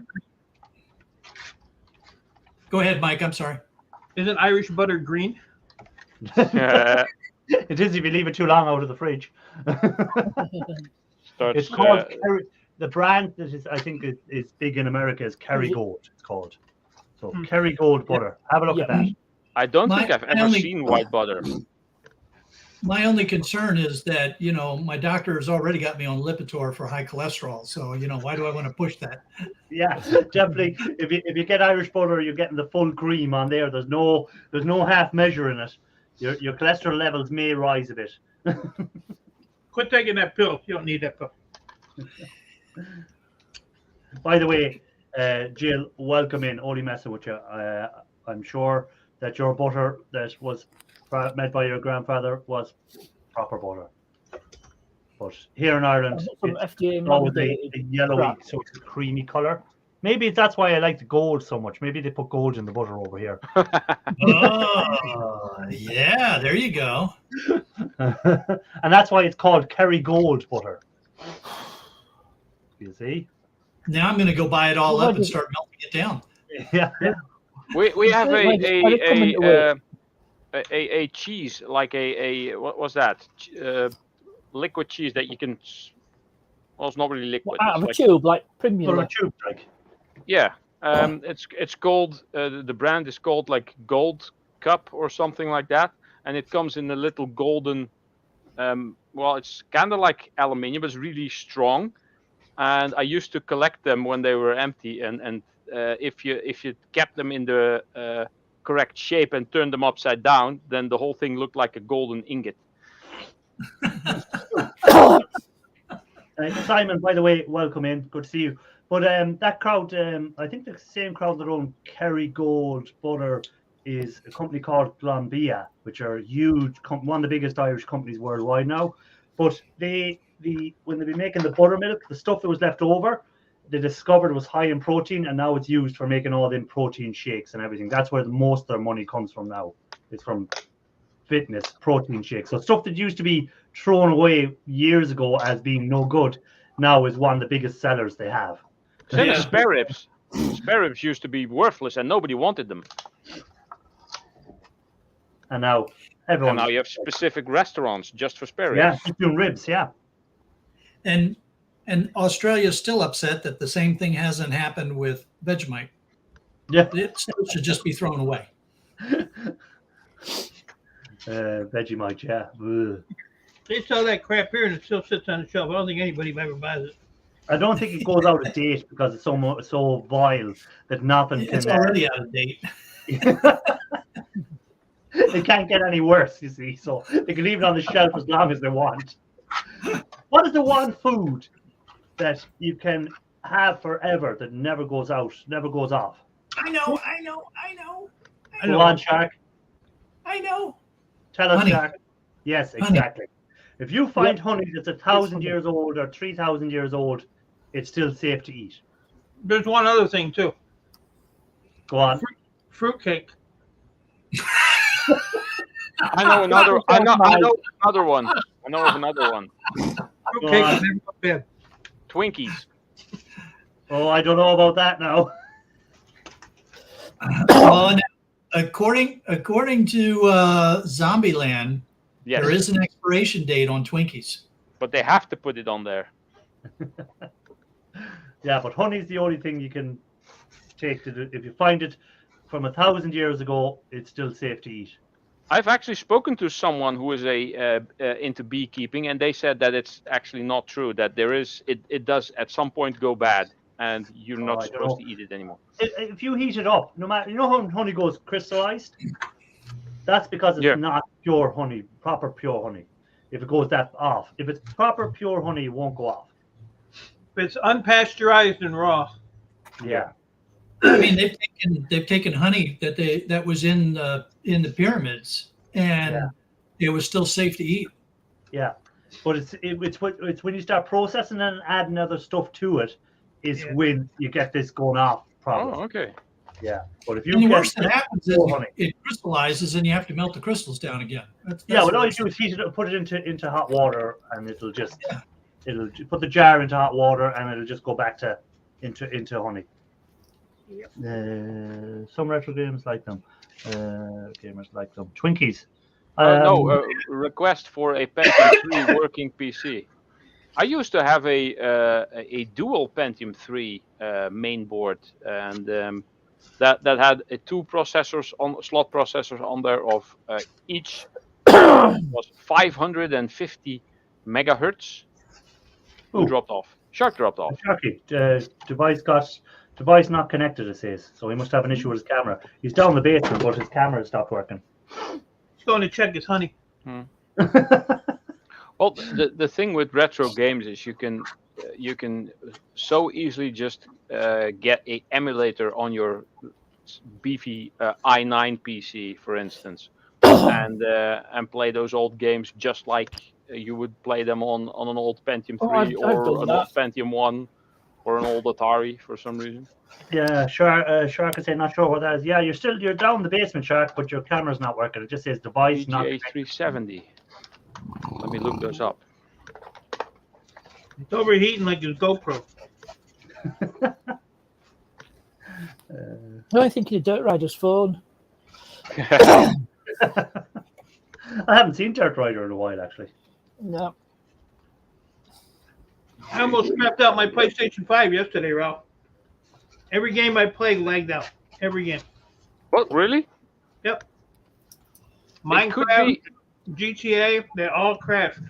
Go ahead, Mike. I'm sorry. Isn't Irish butter green? It is if you leave it too long out of the fridge. Starts, It's called the brand that is, I think, is big in America is Kerrygold. It's called. So Kerrygold butter. Have a look at that. I don't think My I've ever only- seen white butter. My only concern is that, my doctor has already got me on Lipitor for high cholesterol. So, why do I want to push that? Yeah, definitely. If you get Irish butter, you're getting the full cream on there. There's no half measure in it. Your cholesterol levels may rise a bit. Quit taking that pill. You don't need that pill. By the way, Jill, welcome in. Only messing with you. I'm sure that your butter that was made by your grandfather was proper butter. But here in Ireland, Some it's FDA always mandated a yellowy, crap. so it's a creamy color. Maybe that's why I like the gold so much. Maybe they put gold in the butter over here. Oh, yeah. There you go. And that's why it's called Kerrygold butter. You see? Now I'm going to go buy it all Well, up and I start melting it down. Yeah. We have Like, it's coming a cheese like a what was that? Liquid cheese that you can. Well, it's not really liquid. Out of a It's tube, like Butter Primula. tube, like. yeah, it's called the brand is called like Gold Cup or something like that, and it comes in a little golden. Well, it's kind of like aluminium, but it's really strong. And I used to collect them when they were empty, and if you kept them in the correct shape and turned them upside down, then the whole thing looked like a golden ingot. Simon, by the way, welcome in. Good to see you. But that crowd, I think the same crowd that own Kerrygold butter is a company called Glanbia, which are huge, one of the biggest Irish companies worldwide now. But when they be making the buttermilk, the stuff that was left over, they discovered was high in protein, and now it's used for making all them protein shakes and everything. That's where most of their money comes from now. It's from fitness protein shakes. So stuff that used to be thrown away years ago as being no good now is one of the biggest sellers they have. Same Yeah. as spare ribs. Spare ribs used to be worthless and nobody wanted them. And now everyone. And now you have specific restaurants just for spare ribs. Yeah, just doing ribs. Yeah. And Australia is still upset that the same thing hasn't happened with Vegemite. Yeah. It still should just be thrown away. Vegemite, yeah. Ugh. They sell that crap here and it still sits on the shelf. I don't think anybody ever buys it. I don't think it goes out of date because it's so vile that nothing can. It's already out of date. It can't get any worse, you see. So they can leave it on the shelf as long as they want. What is the one food that you can have forever that never goes out, never goes off? I know. Go on, Shark. I know. Tell us, Honey. Shark. Yes, Honey. exactly. If you find honey that's 1,000 years old or 3,000 years old, it's still safe to eat. There's one other thing too. Go on. Fruitcake. I know another. I know another one. I know of another one. Fruitcake is never go bad. Twinkies. Oh, I don't know about that now. Well, now, according to Zombieland, Yes, there is an expiration date on Twinkies. but they have to put it on there. Yeah, but honey's the only thing you can take to do. If you find it from 1,000 years ago, it's still safe to eat. I've actually spoken to someone who is into beekeeping, and they said that it's actually not true. That there is, it does at some point go bad, and you're not I don't supposed know. to eat it anymore. If you heat it up, no matter, you know how honey goes crystallized? That's because it's Yeah. not pure honey, proper pure honey. If it goes that off, if it's proper pure honey, it won't go off. If it's unpasteurized and raw. Yeah. I mean, they've taken honey that was in the pyramids, and Yeah. it was still safe to eat. Yeah, but it's when you start processing and adding other stuff to it, is Yeah. when you get this going off problem. Oh, okay. Yeah, but if you And the get worst that happens is pure honey, it crystallizes, and you have to melt the crystals down again. yeah, well, all you that's- do is heat it up, put it into hot water, and it'll just Yeah. it'll put the jar into hot water, and it'll just go back to into honey. Some retro games like them. Gamers like them. Twinkies. Request for a Pentium 3 working PC. I used to have a dual Pentium 3 main board, and that had two processors slot processors on there of each was 550 megahertz. Who Ooh. dropped off? Shark dropped off. Sharky, device not connected, it says. So he must have an issue with his camera. He's down in the basement, but his camera stopped working. He's going to check his honey. Well, the thing with retro games is you can so easily just get a emulator on your beefy i9 PC, for instance, and play those old games just like you would play them on an old Pentium 3 I've or done an that. old Pentium 1 or an old Atari for some reason. Yeah, Shark is saying not sure what that is. Yeah, you're down in the basement, Shark, but your camera's not working. It just says device not VGA connected. 370. Let me look those up. It's overheating like his GoPro. No, I think he's Dirt Rider's phone. I haven't seen Dirt Rider in a while, actually. No. I almost scrapped out my PlayStation 5 yesterday, Ralph. Every game I played lagged out. Every game. What, really? Yep. It could Minecraft, be. GTA, they all crashed.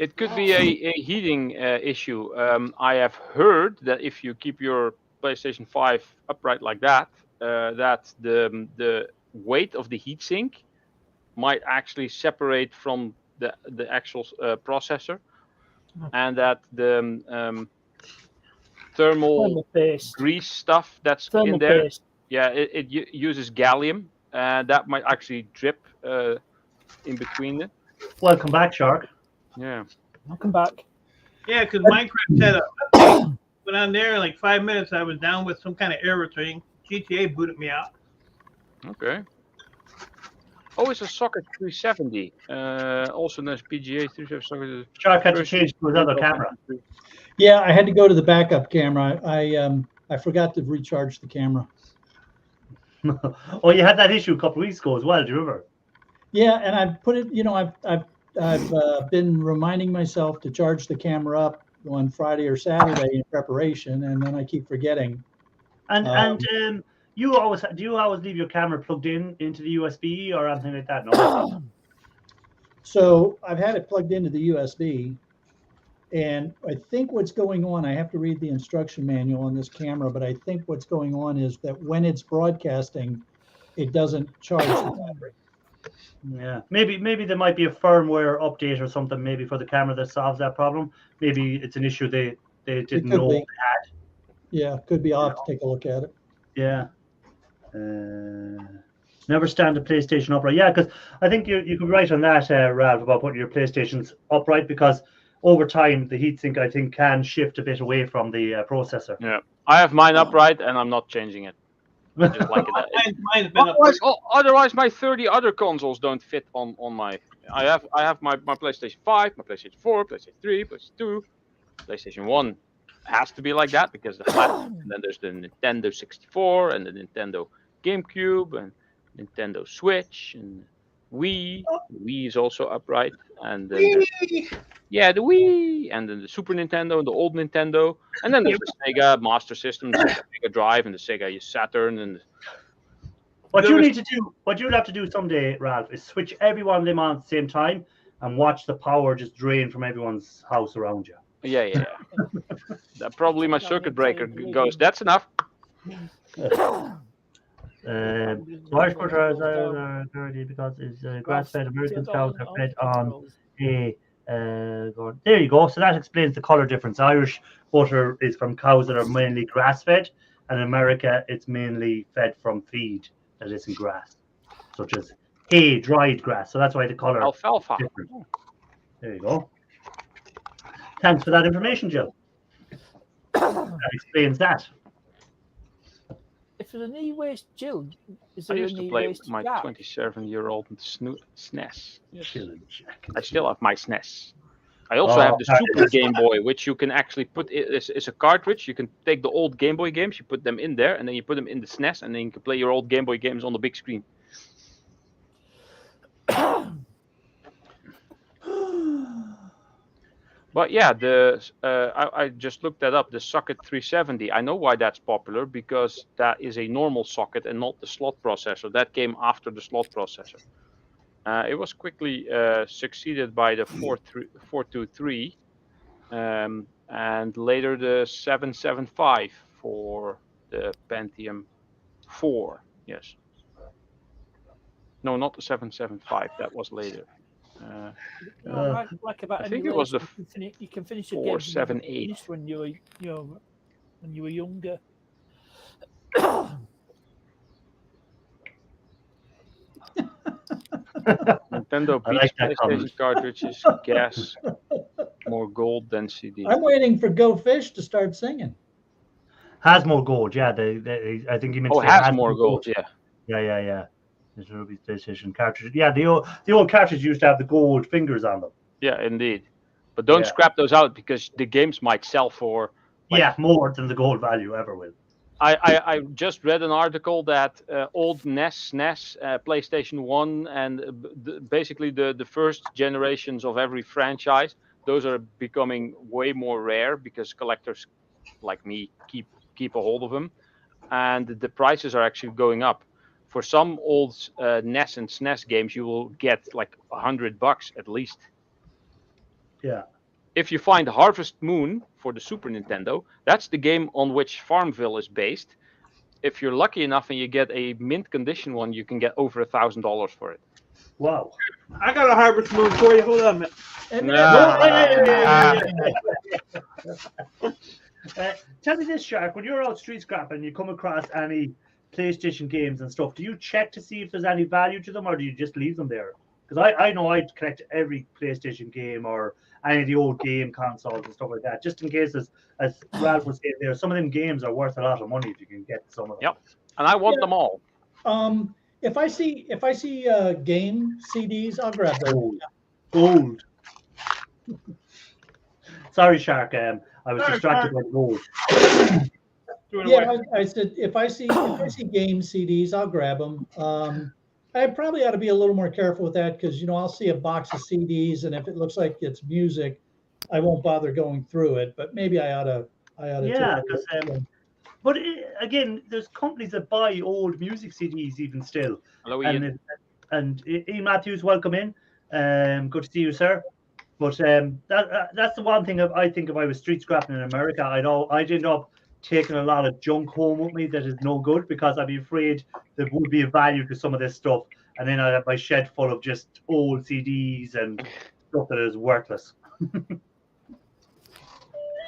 It could be a heating issue. I have heard that if you keep your PlayStation 5 upright like that, that the weight of the heatsink might actually separate from the actual processor. and that the thermal Thermal paste. grease stuff that's Thermal in there, paste. yeah, it uses gallium, and that might actually drip in between it. Welcome back, Shark. Yeah. I'll come back. Yeah, because Minecraft had a update. Went on there in like 5 minutes. I was down with some kind of error thing. GTA booted me out. Okay. Oh, it's a socket 370. Also known as PGA 370 socket. Shark had to change to his other camera. Yeah, I had to go to the backup camera. I forgot to recharge the camera. Oh, you had that issue a couple of weeks ago as well. Do you remember? Yeah, and I've put it. I've been reminding myself to charge the camera up on Friday or Saturday in preparation, and then I keep forgetting. And you always do you always leave your camera plugged into the USB or anything like that? No. So I've had it plugged into the USB, and I think what's going on, I have to read the instruction manual on this camera, but I think what's going on is that when it's broadcasting, it doesn't charge the battery. Yeah, maybe there might be a firmware update or something maybe for the camera that solves that problem. Maybe it's an issue they didn't could know be. they had. Yeah, could be. I'll have to take a look at it. Yeah. Never stand the PlayStation upright. Yeah, because I think you could write on that, Ralph, about putting your PlayStations upright, because over time the heatsink, I think, can shift a bit away from the processor. Yeah, I have mine upright and I'm not changing it. I just like it. Mine's been Otherwise, my 30 other consoles don't fit on my. I have my PlayStation 5, my PlayStation 4, PlayStation 3, PlayStation 2, PlayStation 1. Has to be like that because the flat. And then there's the Nintendo 64 and the Nintendo GameCube and Nintendo Switch and Wii. The Wii is also upright, and then the Wii, and then the Super Nintendo and the old Nintendo, and then there's the Sega Master System, the Sega Mega Drive, and the Sega Saturn. And what you need to do, what you'd have to do someday, Ralph, is switch every one of them on at the same time and watch the power just drain from everyone's house around you. yeah. That probably my circuit breaker goes. That's enough. Large butters are dirty because it's grass-fed. American cows are fed on a. There you go. So that explains the color difference. Irish butter is from cows that are mainly grass-fed, and in America it's mainly fed from feed that isn't grass, such as hay, dried grass. So that's why the color Alfalfa. is different. There you go. Thanks for that information, Jill. That explains that. If there's an e-waste, Jill, is I there used an to play e-waste with my jack? 27-year-old SNES. Jill and Jack. I still have my SNES. I also have the Super Game Boy, which you can actually put. It's a cartridge. You can take the old Game Boy games, you put them in there, and then you put them in the SNES, and then you can play your old Game Boy games on the big screen. But yeah, I just looked that up. The socket 370. I know why that's popular, because that is a normal socket and not the slot processor. That came after the slot processor. It was quickly succeeded by the 423, and later the 775 for the Pentium 4. Yes. No, not the 775. That was later. Like about I think it was the you can finish a game 478 when you were when you were younger. Nintendo I beats like that PlayStation comment. cartridges, gas, more gold than CD. I'm waiting for Go Fish to start singing. Has more gold, yeah. I think you meant Oh, to say has more gold, yeah. Yeah. There's Ruby's PlayStation cartridge. Yeah, the old cartridge used to have the gold fingers on them. Yeah, indeed. But don't scrap those out, because the games might sell for. More than the gold value ever will. I just read an article that old NES, SNES, PlayStation 1, and basically the first generations of every franchise, those are becoming way more rare because collectors like me keep a hold of them, and the prices are actually going up. For some old NES and SNES games, you will get like $100 at least. Yeah. If you find Harvest Moon for the Super Nintendo, that's the game on which Farmville is based. If you're lucky enough and you get a mint condition one, you can get over $1,000 for it. Wow. I got a harvest moon for you. Hold on a minute. Tell me this, Shark. When you're out street scrapping and you come across any PlayStation games and stuff, do you check to see if there's any value to them, or do you just leave them there? Because I know I'd collect every PlayStation game or any of the old game consoles and stuff like that, just in case, as Ralph was saying there, some of them games are worth a lot of money if you can get some of them. Yep. And I want them all. If I see game CDs, I'll grab those. Gold. Sorry, Shark. I was distracted by gold. Yeah, I said if I see game CDs, I'll grab them. I probably ought to be a little more careful with that because I'll see a box of CDs, and if it looks like it's music, I won't bother going through it. But maybe I ought to. Yeah, because but again, there's companies that buy old music CDs even still. Hello, Ian. And Ian Matthews, welcome in. Good to see you, sir. But that's the one thing I think if I was street scrapping in America, I'd end up taking a lot of junk home with me that is no good because I'd be afraid there would be a value to some of this stuff, and then I'd have my shed full of just old CDs and stuff that is worthless.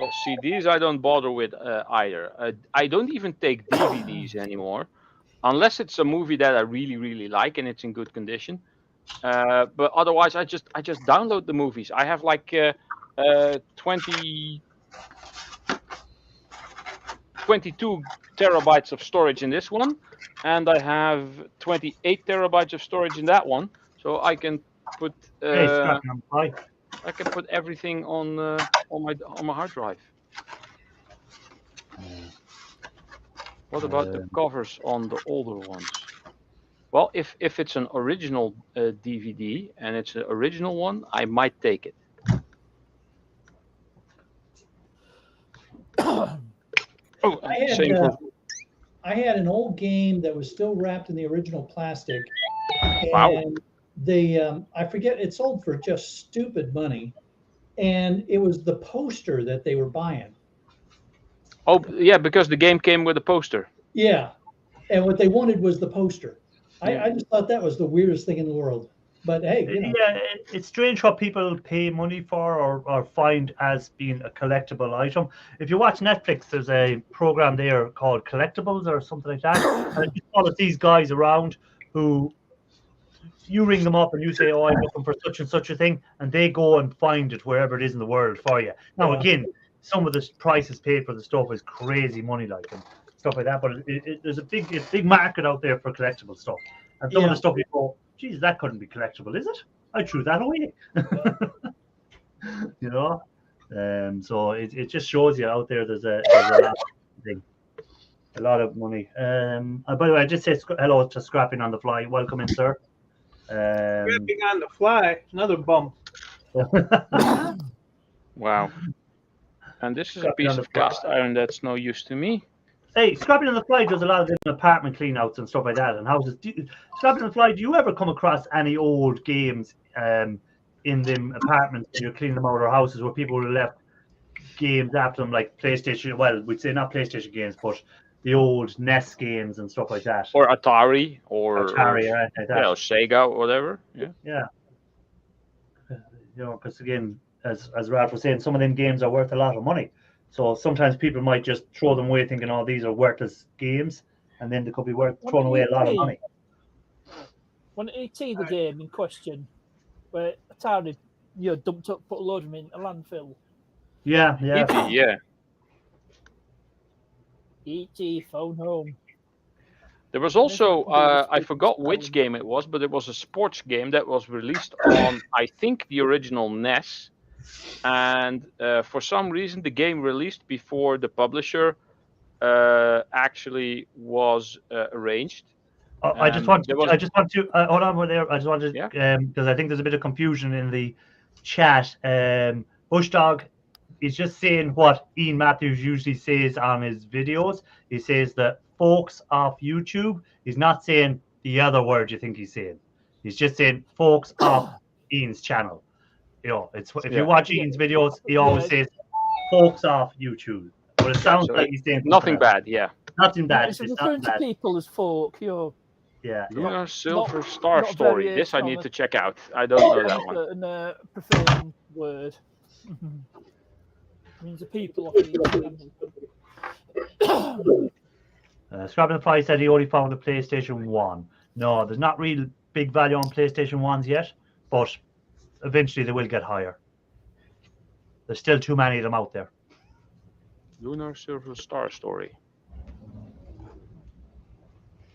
Well, CDs I don't bother with either. I don't even take DVDs anymore, unless it's a movie that I really, really like and it's in good condition. But otherwise, I just download the movies. I have like 22 terabytes of storage in this one, and I have 28 terabytes of storage in that one. So I can put I can put everything on my hard drive. What about the covers on the older ones? Well, if it's an original DVD and it's an original one, I might take it. I had an old game that was still wrapped in the original plastic. Wow. And I forget, it sold for just stupid money. And it was the poster that they were buying. Oh, yeah, because the game came with a poster. Yeah. And what they wanted was the poster. I just thought that was the weirdest thing in the world. But hey, yeah, it's strange what people pay money for or find as being a collectible item. If you watch Netflix, there's a program there called Collectibles or something like that. And it just follows these guys around who you ring them up and you say, "Oh, I'm looking for such and such a thing," and they go and find it wherever it is in the world for you. Now, again, some of the prices paid for the stuff is crazy money, like and stuff like that. But there's a big market out there for collectible stuff, and some of the stuff you go, "Geez, that couldn't be collectible, is it? I threw that away." So it just shows you out there. There's a lot of money. By the way, I just say hello to Scrapping on the Fly. Welcome in, sir. Scrapping on the Fly, another bum. Wow. And this is a piece of cast iron that's no use to me. Hey, Scrapping on the Fly does a lot of apartment clean-outs and stuff like that and houses. Scrapping on the Fly, do you ever come across any old games in them apartments when you're cleaning them out, or houses where people would have left games after them, like PlayStation, well, we'd say not PlayStation games, but the old NES games and stuff like that? Or Atari, or right, like that. Yeah, or Sega, or whatever. Yeah. Because again, as Ralph was saying, some of them games are worth a lot of money. So sometimes people might just throw them away thinking, "Oh, these are worthless games," and then they could be throwing away a lot of money. When ET the game in question, where Atari dumped up, put a load of them in a landfill. Yeah. ET, yeah. ET phone home. There was also, I forgot which game it was, but it was a sports game that was released on, I think, the original NES. And for some reason, the game released before the publisher actually was arranged. I just want to hold on there. I just wanted because I think there's a bit of confusion in the chat. Bushdog is just saying what Ian Matthews usually says on his videos. He says that folks off YouTube. He's not saying the other word you think he's saying. He's just saying folks off Ian's channel. It's if you watch Ian's videos, he always says folks off YouTube. But it sounds like he's saying nothing bad. Yeah, nothing bad. It's referring to people as folk. Yeah. Lunar Silver Star not Story. variation This I on need the- to check out. I don't know that one. Certain preferred word. Means the people of the Scrap and Fly said he only found a PlayStation 1. No, there's not real big value on PlayStation 1s yet, but eventually they will get higher. There's still too many of them out there. Lunar Silver Star Story.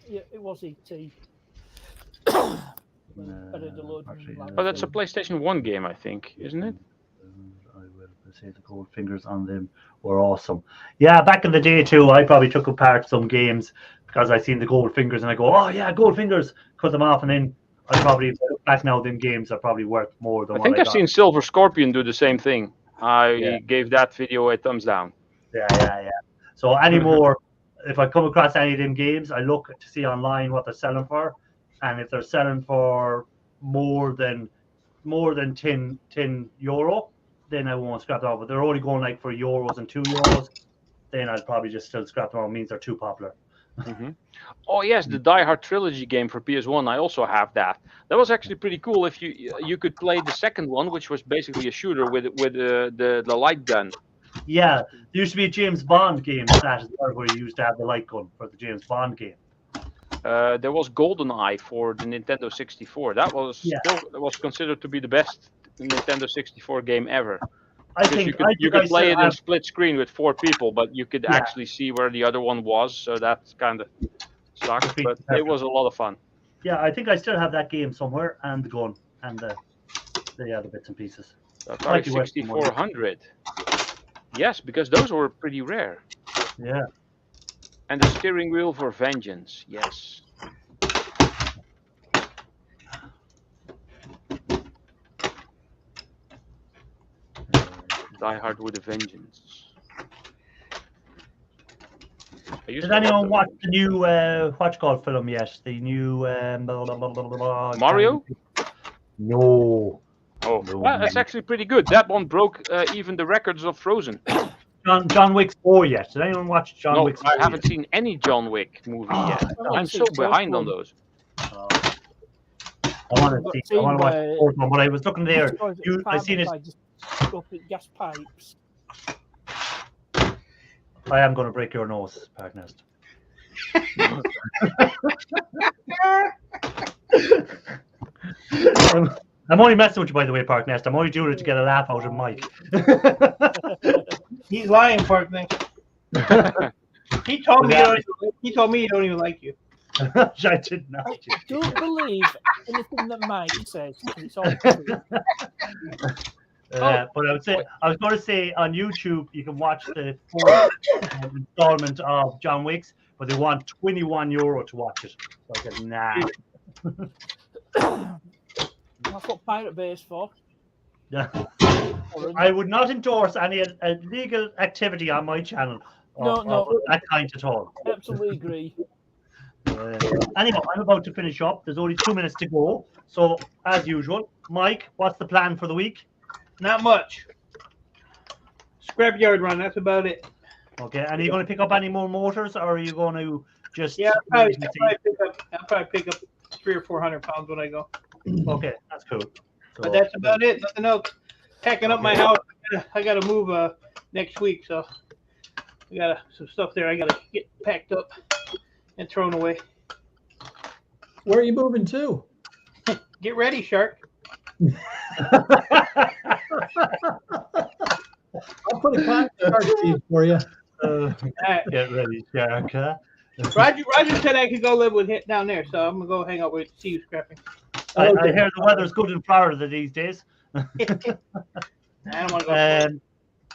Yeah, it was ET. Oh, that's a PlayStation 1 game, I think, isn't it? I will say the gold fingers on them were awesome. Yeah, back in the day too, I probably took apart some games because I seen the gold fingers and I go, oh yeah, gold fingers, cut them off, and then I probably look back now. Them games are probably worth more than I what think I I've got. seen Silver Scorpion do the same thing. I gave that video a thumbs down. Yeah. So anymore, if I come across any of them games, I look to see online what they're selling for, and if they're selling for more than €10, then I won't scrap them off. But they're only going like for euros and €2, then I'd probably just still scrap them off. It means they're too popular. Oh yes, the Die Hard trilogy game for PS1. I also have that. That was actually pretty cool. If you could play the second one, which was basically a shooter with the light gun. Yeah, there used to be a James Bond game that as well, where you used to have the light gun for the James Bond game. There was GoldenEye for the Nintendo 64. That was considered to be the best Nintendo 64 game ever. I think you could play it in split screen with 4 people, but you could actually see where the other one was. So that kind of sucks, but it was a lot of fun. Yeah, I think I still have that game somewhere, and the gun, and the other bits and pieces. Atari 6400. Yes, because those were pretty rare. Yeah. And the steering wheel for Vengeance. Yes. Die Hard with a Vengeance. Did anyone watch the new film yet? The new Mario? No. Oh, well, that's actually pretty good. That one broke even the records of Frozen. John Wick 4 yet? Did anyone watch John Wick 4? I haven't seen any John Wick movie yet. I'm so behind on those. I want to watch the fourth one, but I was looking there. I seen it. Gas pipes. I am going to break your nose, Parknest. I'm only messing with you, by the way, Parknest. I'm only doing it to get a laugh out of Mike. He's lying, Parknest. He told me he don't even like you. I did not. I don't believe anything that Mike says. It's all true. But I was going to say on YouTube you can watch the fourth installment of John Wick's, but they want €21 to watch it. So I said, nah. That's what Pirate Bay is for. Yeah. I would not endorse any illegal activity on my channel. No. That kind at all. Absolutely agree. Anyway, I'm about to finish up. There's only 2 minutes to go. So, as usual, Mike, what's the plan for the week? Not much. Scrapyard run, that's about it. Okay, and are you going to pick up any more motors, or are you going to just... Yeah, I'll probably pick up 300 or 400 pounds when I go. Okay, that's cool. So, but that's about it. Nothing else. Packing up my house. I got to move next week, so I got some stuff there I got to get packed up and thrown away. Where are you moving to? Get ready, Shark. I'll put a contract feed for you. Get ready, Shark. Roger said I could go live with him down there, so I'm gonna go hang out with Steve scrapping. I hear the weather's good in Florida these days. I don't want to go.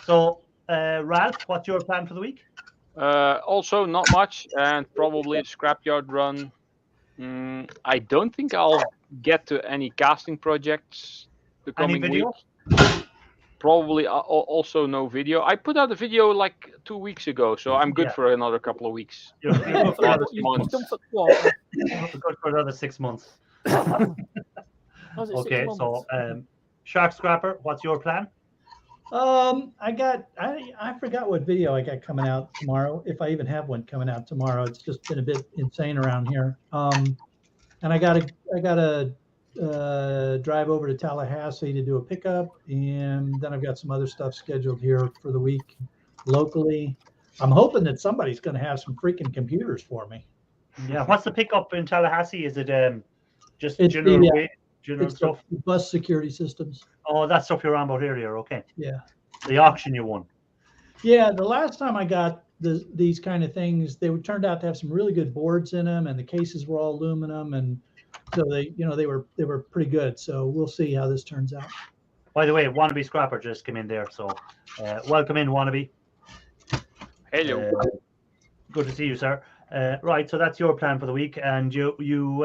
So, Ralph, what's your plan for the week? Also, not much, and probably a scrapyard run. I don't think I'll get to any casting projects the coming week. Probably also no video. I put out a video like 2 weeks ago, so I'm good for another couple of weeks. You're good for another 6 months. You're good for another 6 months. Okay, so Shark Scrapper, what's your plan? I forgot what video I got coming out tomorrow, if I even have one coming out tomorrow. It's just been a bit insane around here. and I gotta drive over to Tallahassee to do a pickup, and then I've got some other stuff scheduled here for the week locally. I'm hoping that somebody's going to have some freaking computers for me. Yeah. What's the pickup in Tallahassee? Is it just It's general the, general It's stuff? the bus security systems. Oh, that stuff you're on about earlier. Okay. Yeah. The auction you won. Yeah, the last time I got these kind of things, they turned out to have some really good boards in them, and the cases were all aluminum, and so they were pretty good. So we'll see how this turns out. By the way, Wannabe Scrapper just came in there, so welcome in, Wannabe. Hello. Good to see you, sir. Right, so that's your plan for the week, and you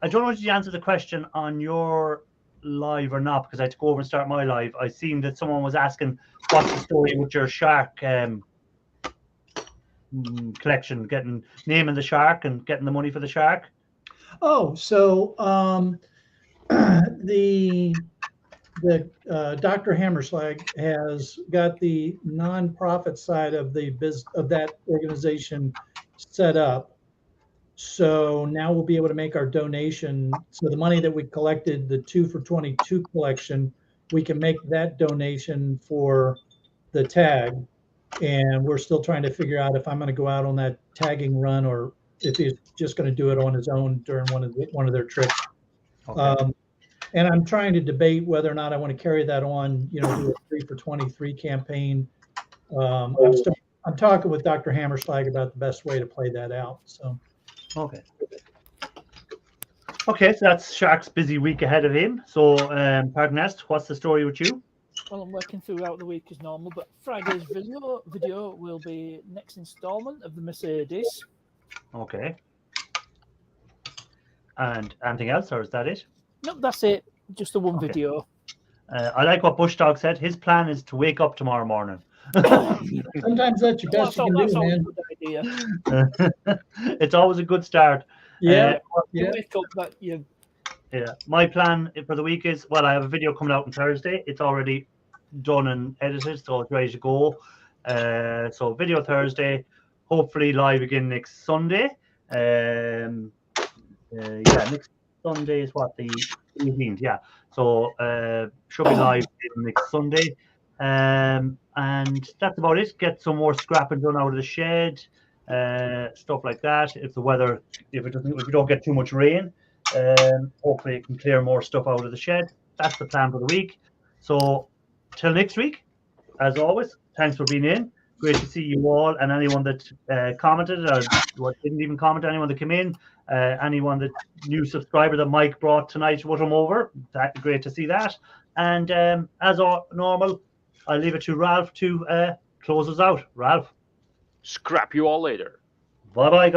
I don't know if you answered the question on your live or not, because I had to go over and start my live. I seen that someone was asking what's the story with your shark collection, naming the shark and getting the money for the shark. Oh, so the Dr. Hammerslag has got the nonprofit side of that organization set up. So now we'll be able to make our donation. So the money that we collected, the 2 for 22 collection, we can make that donation for the tag. And we're still trying to figure out if I'm going to go out on that tagging run or if he's just going to do it on his own during one of their trips. Okay. And I'm trying to debate whether or not I want to carry that on, do a 3 for 23 campaign. I'm talking with Dr. Hammerslag about the best way to play that out. So. Okay. Okay, so that's Shark's busy week ahead of him. So, Pagnest, what's the story with you? Well, I'm working throughout the week as normal, but Friday's video will be next installment of the Mercedes. Okay. And anything else, or is that it? Nope, that's it. Just the one Okay. video. I like what Bush Dog said. His plan is to wake up tomorrow morning. Sometimes that's your best you can do, man. A good idea. It's always a good start. Yeah. You wake up that you. Yeah. My plan for the week is, well, I have a video coming out on Thursday. It's already done and edited, so it's ready to go. So video Thursday, hopefully live again next Sunday. Next Sunday is what, the 18th, yeah. So should be live next Sunday. And that's about it. Get some more scrapping done out of the shed, stuff like that. If we don't get too much rain, hopefully it can clear more stuff out of the shed. That's the plan for the week. So till next week, as always, thanks for being in. Great to see you all, and anyone that commented or didn't even comment, anyone that came in, anyone that new subscriber that Mike brought tonight with him over. Great to see that. And as normal, I'll leave it to Ralph to close us out. Ralph. Scrap you all later. Bye-bye, guys.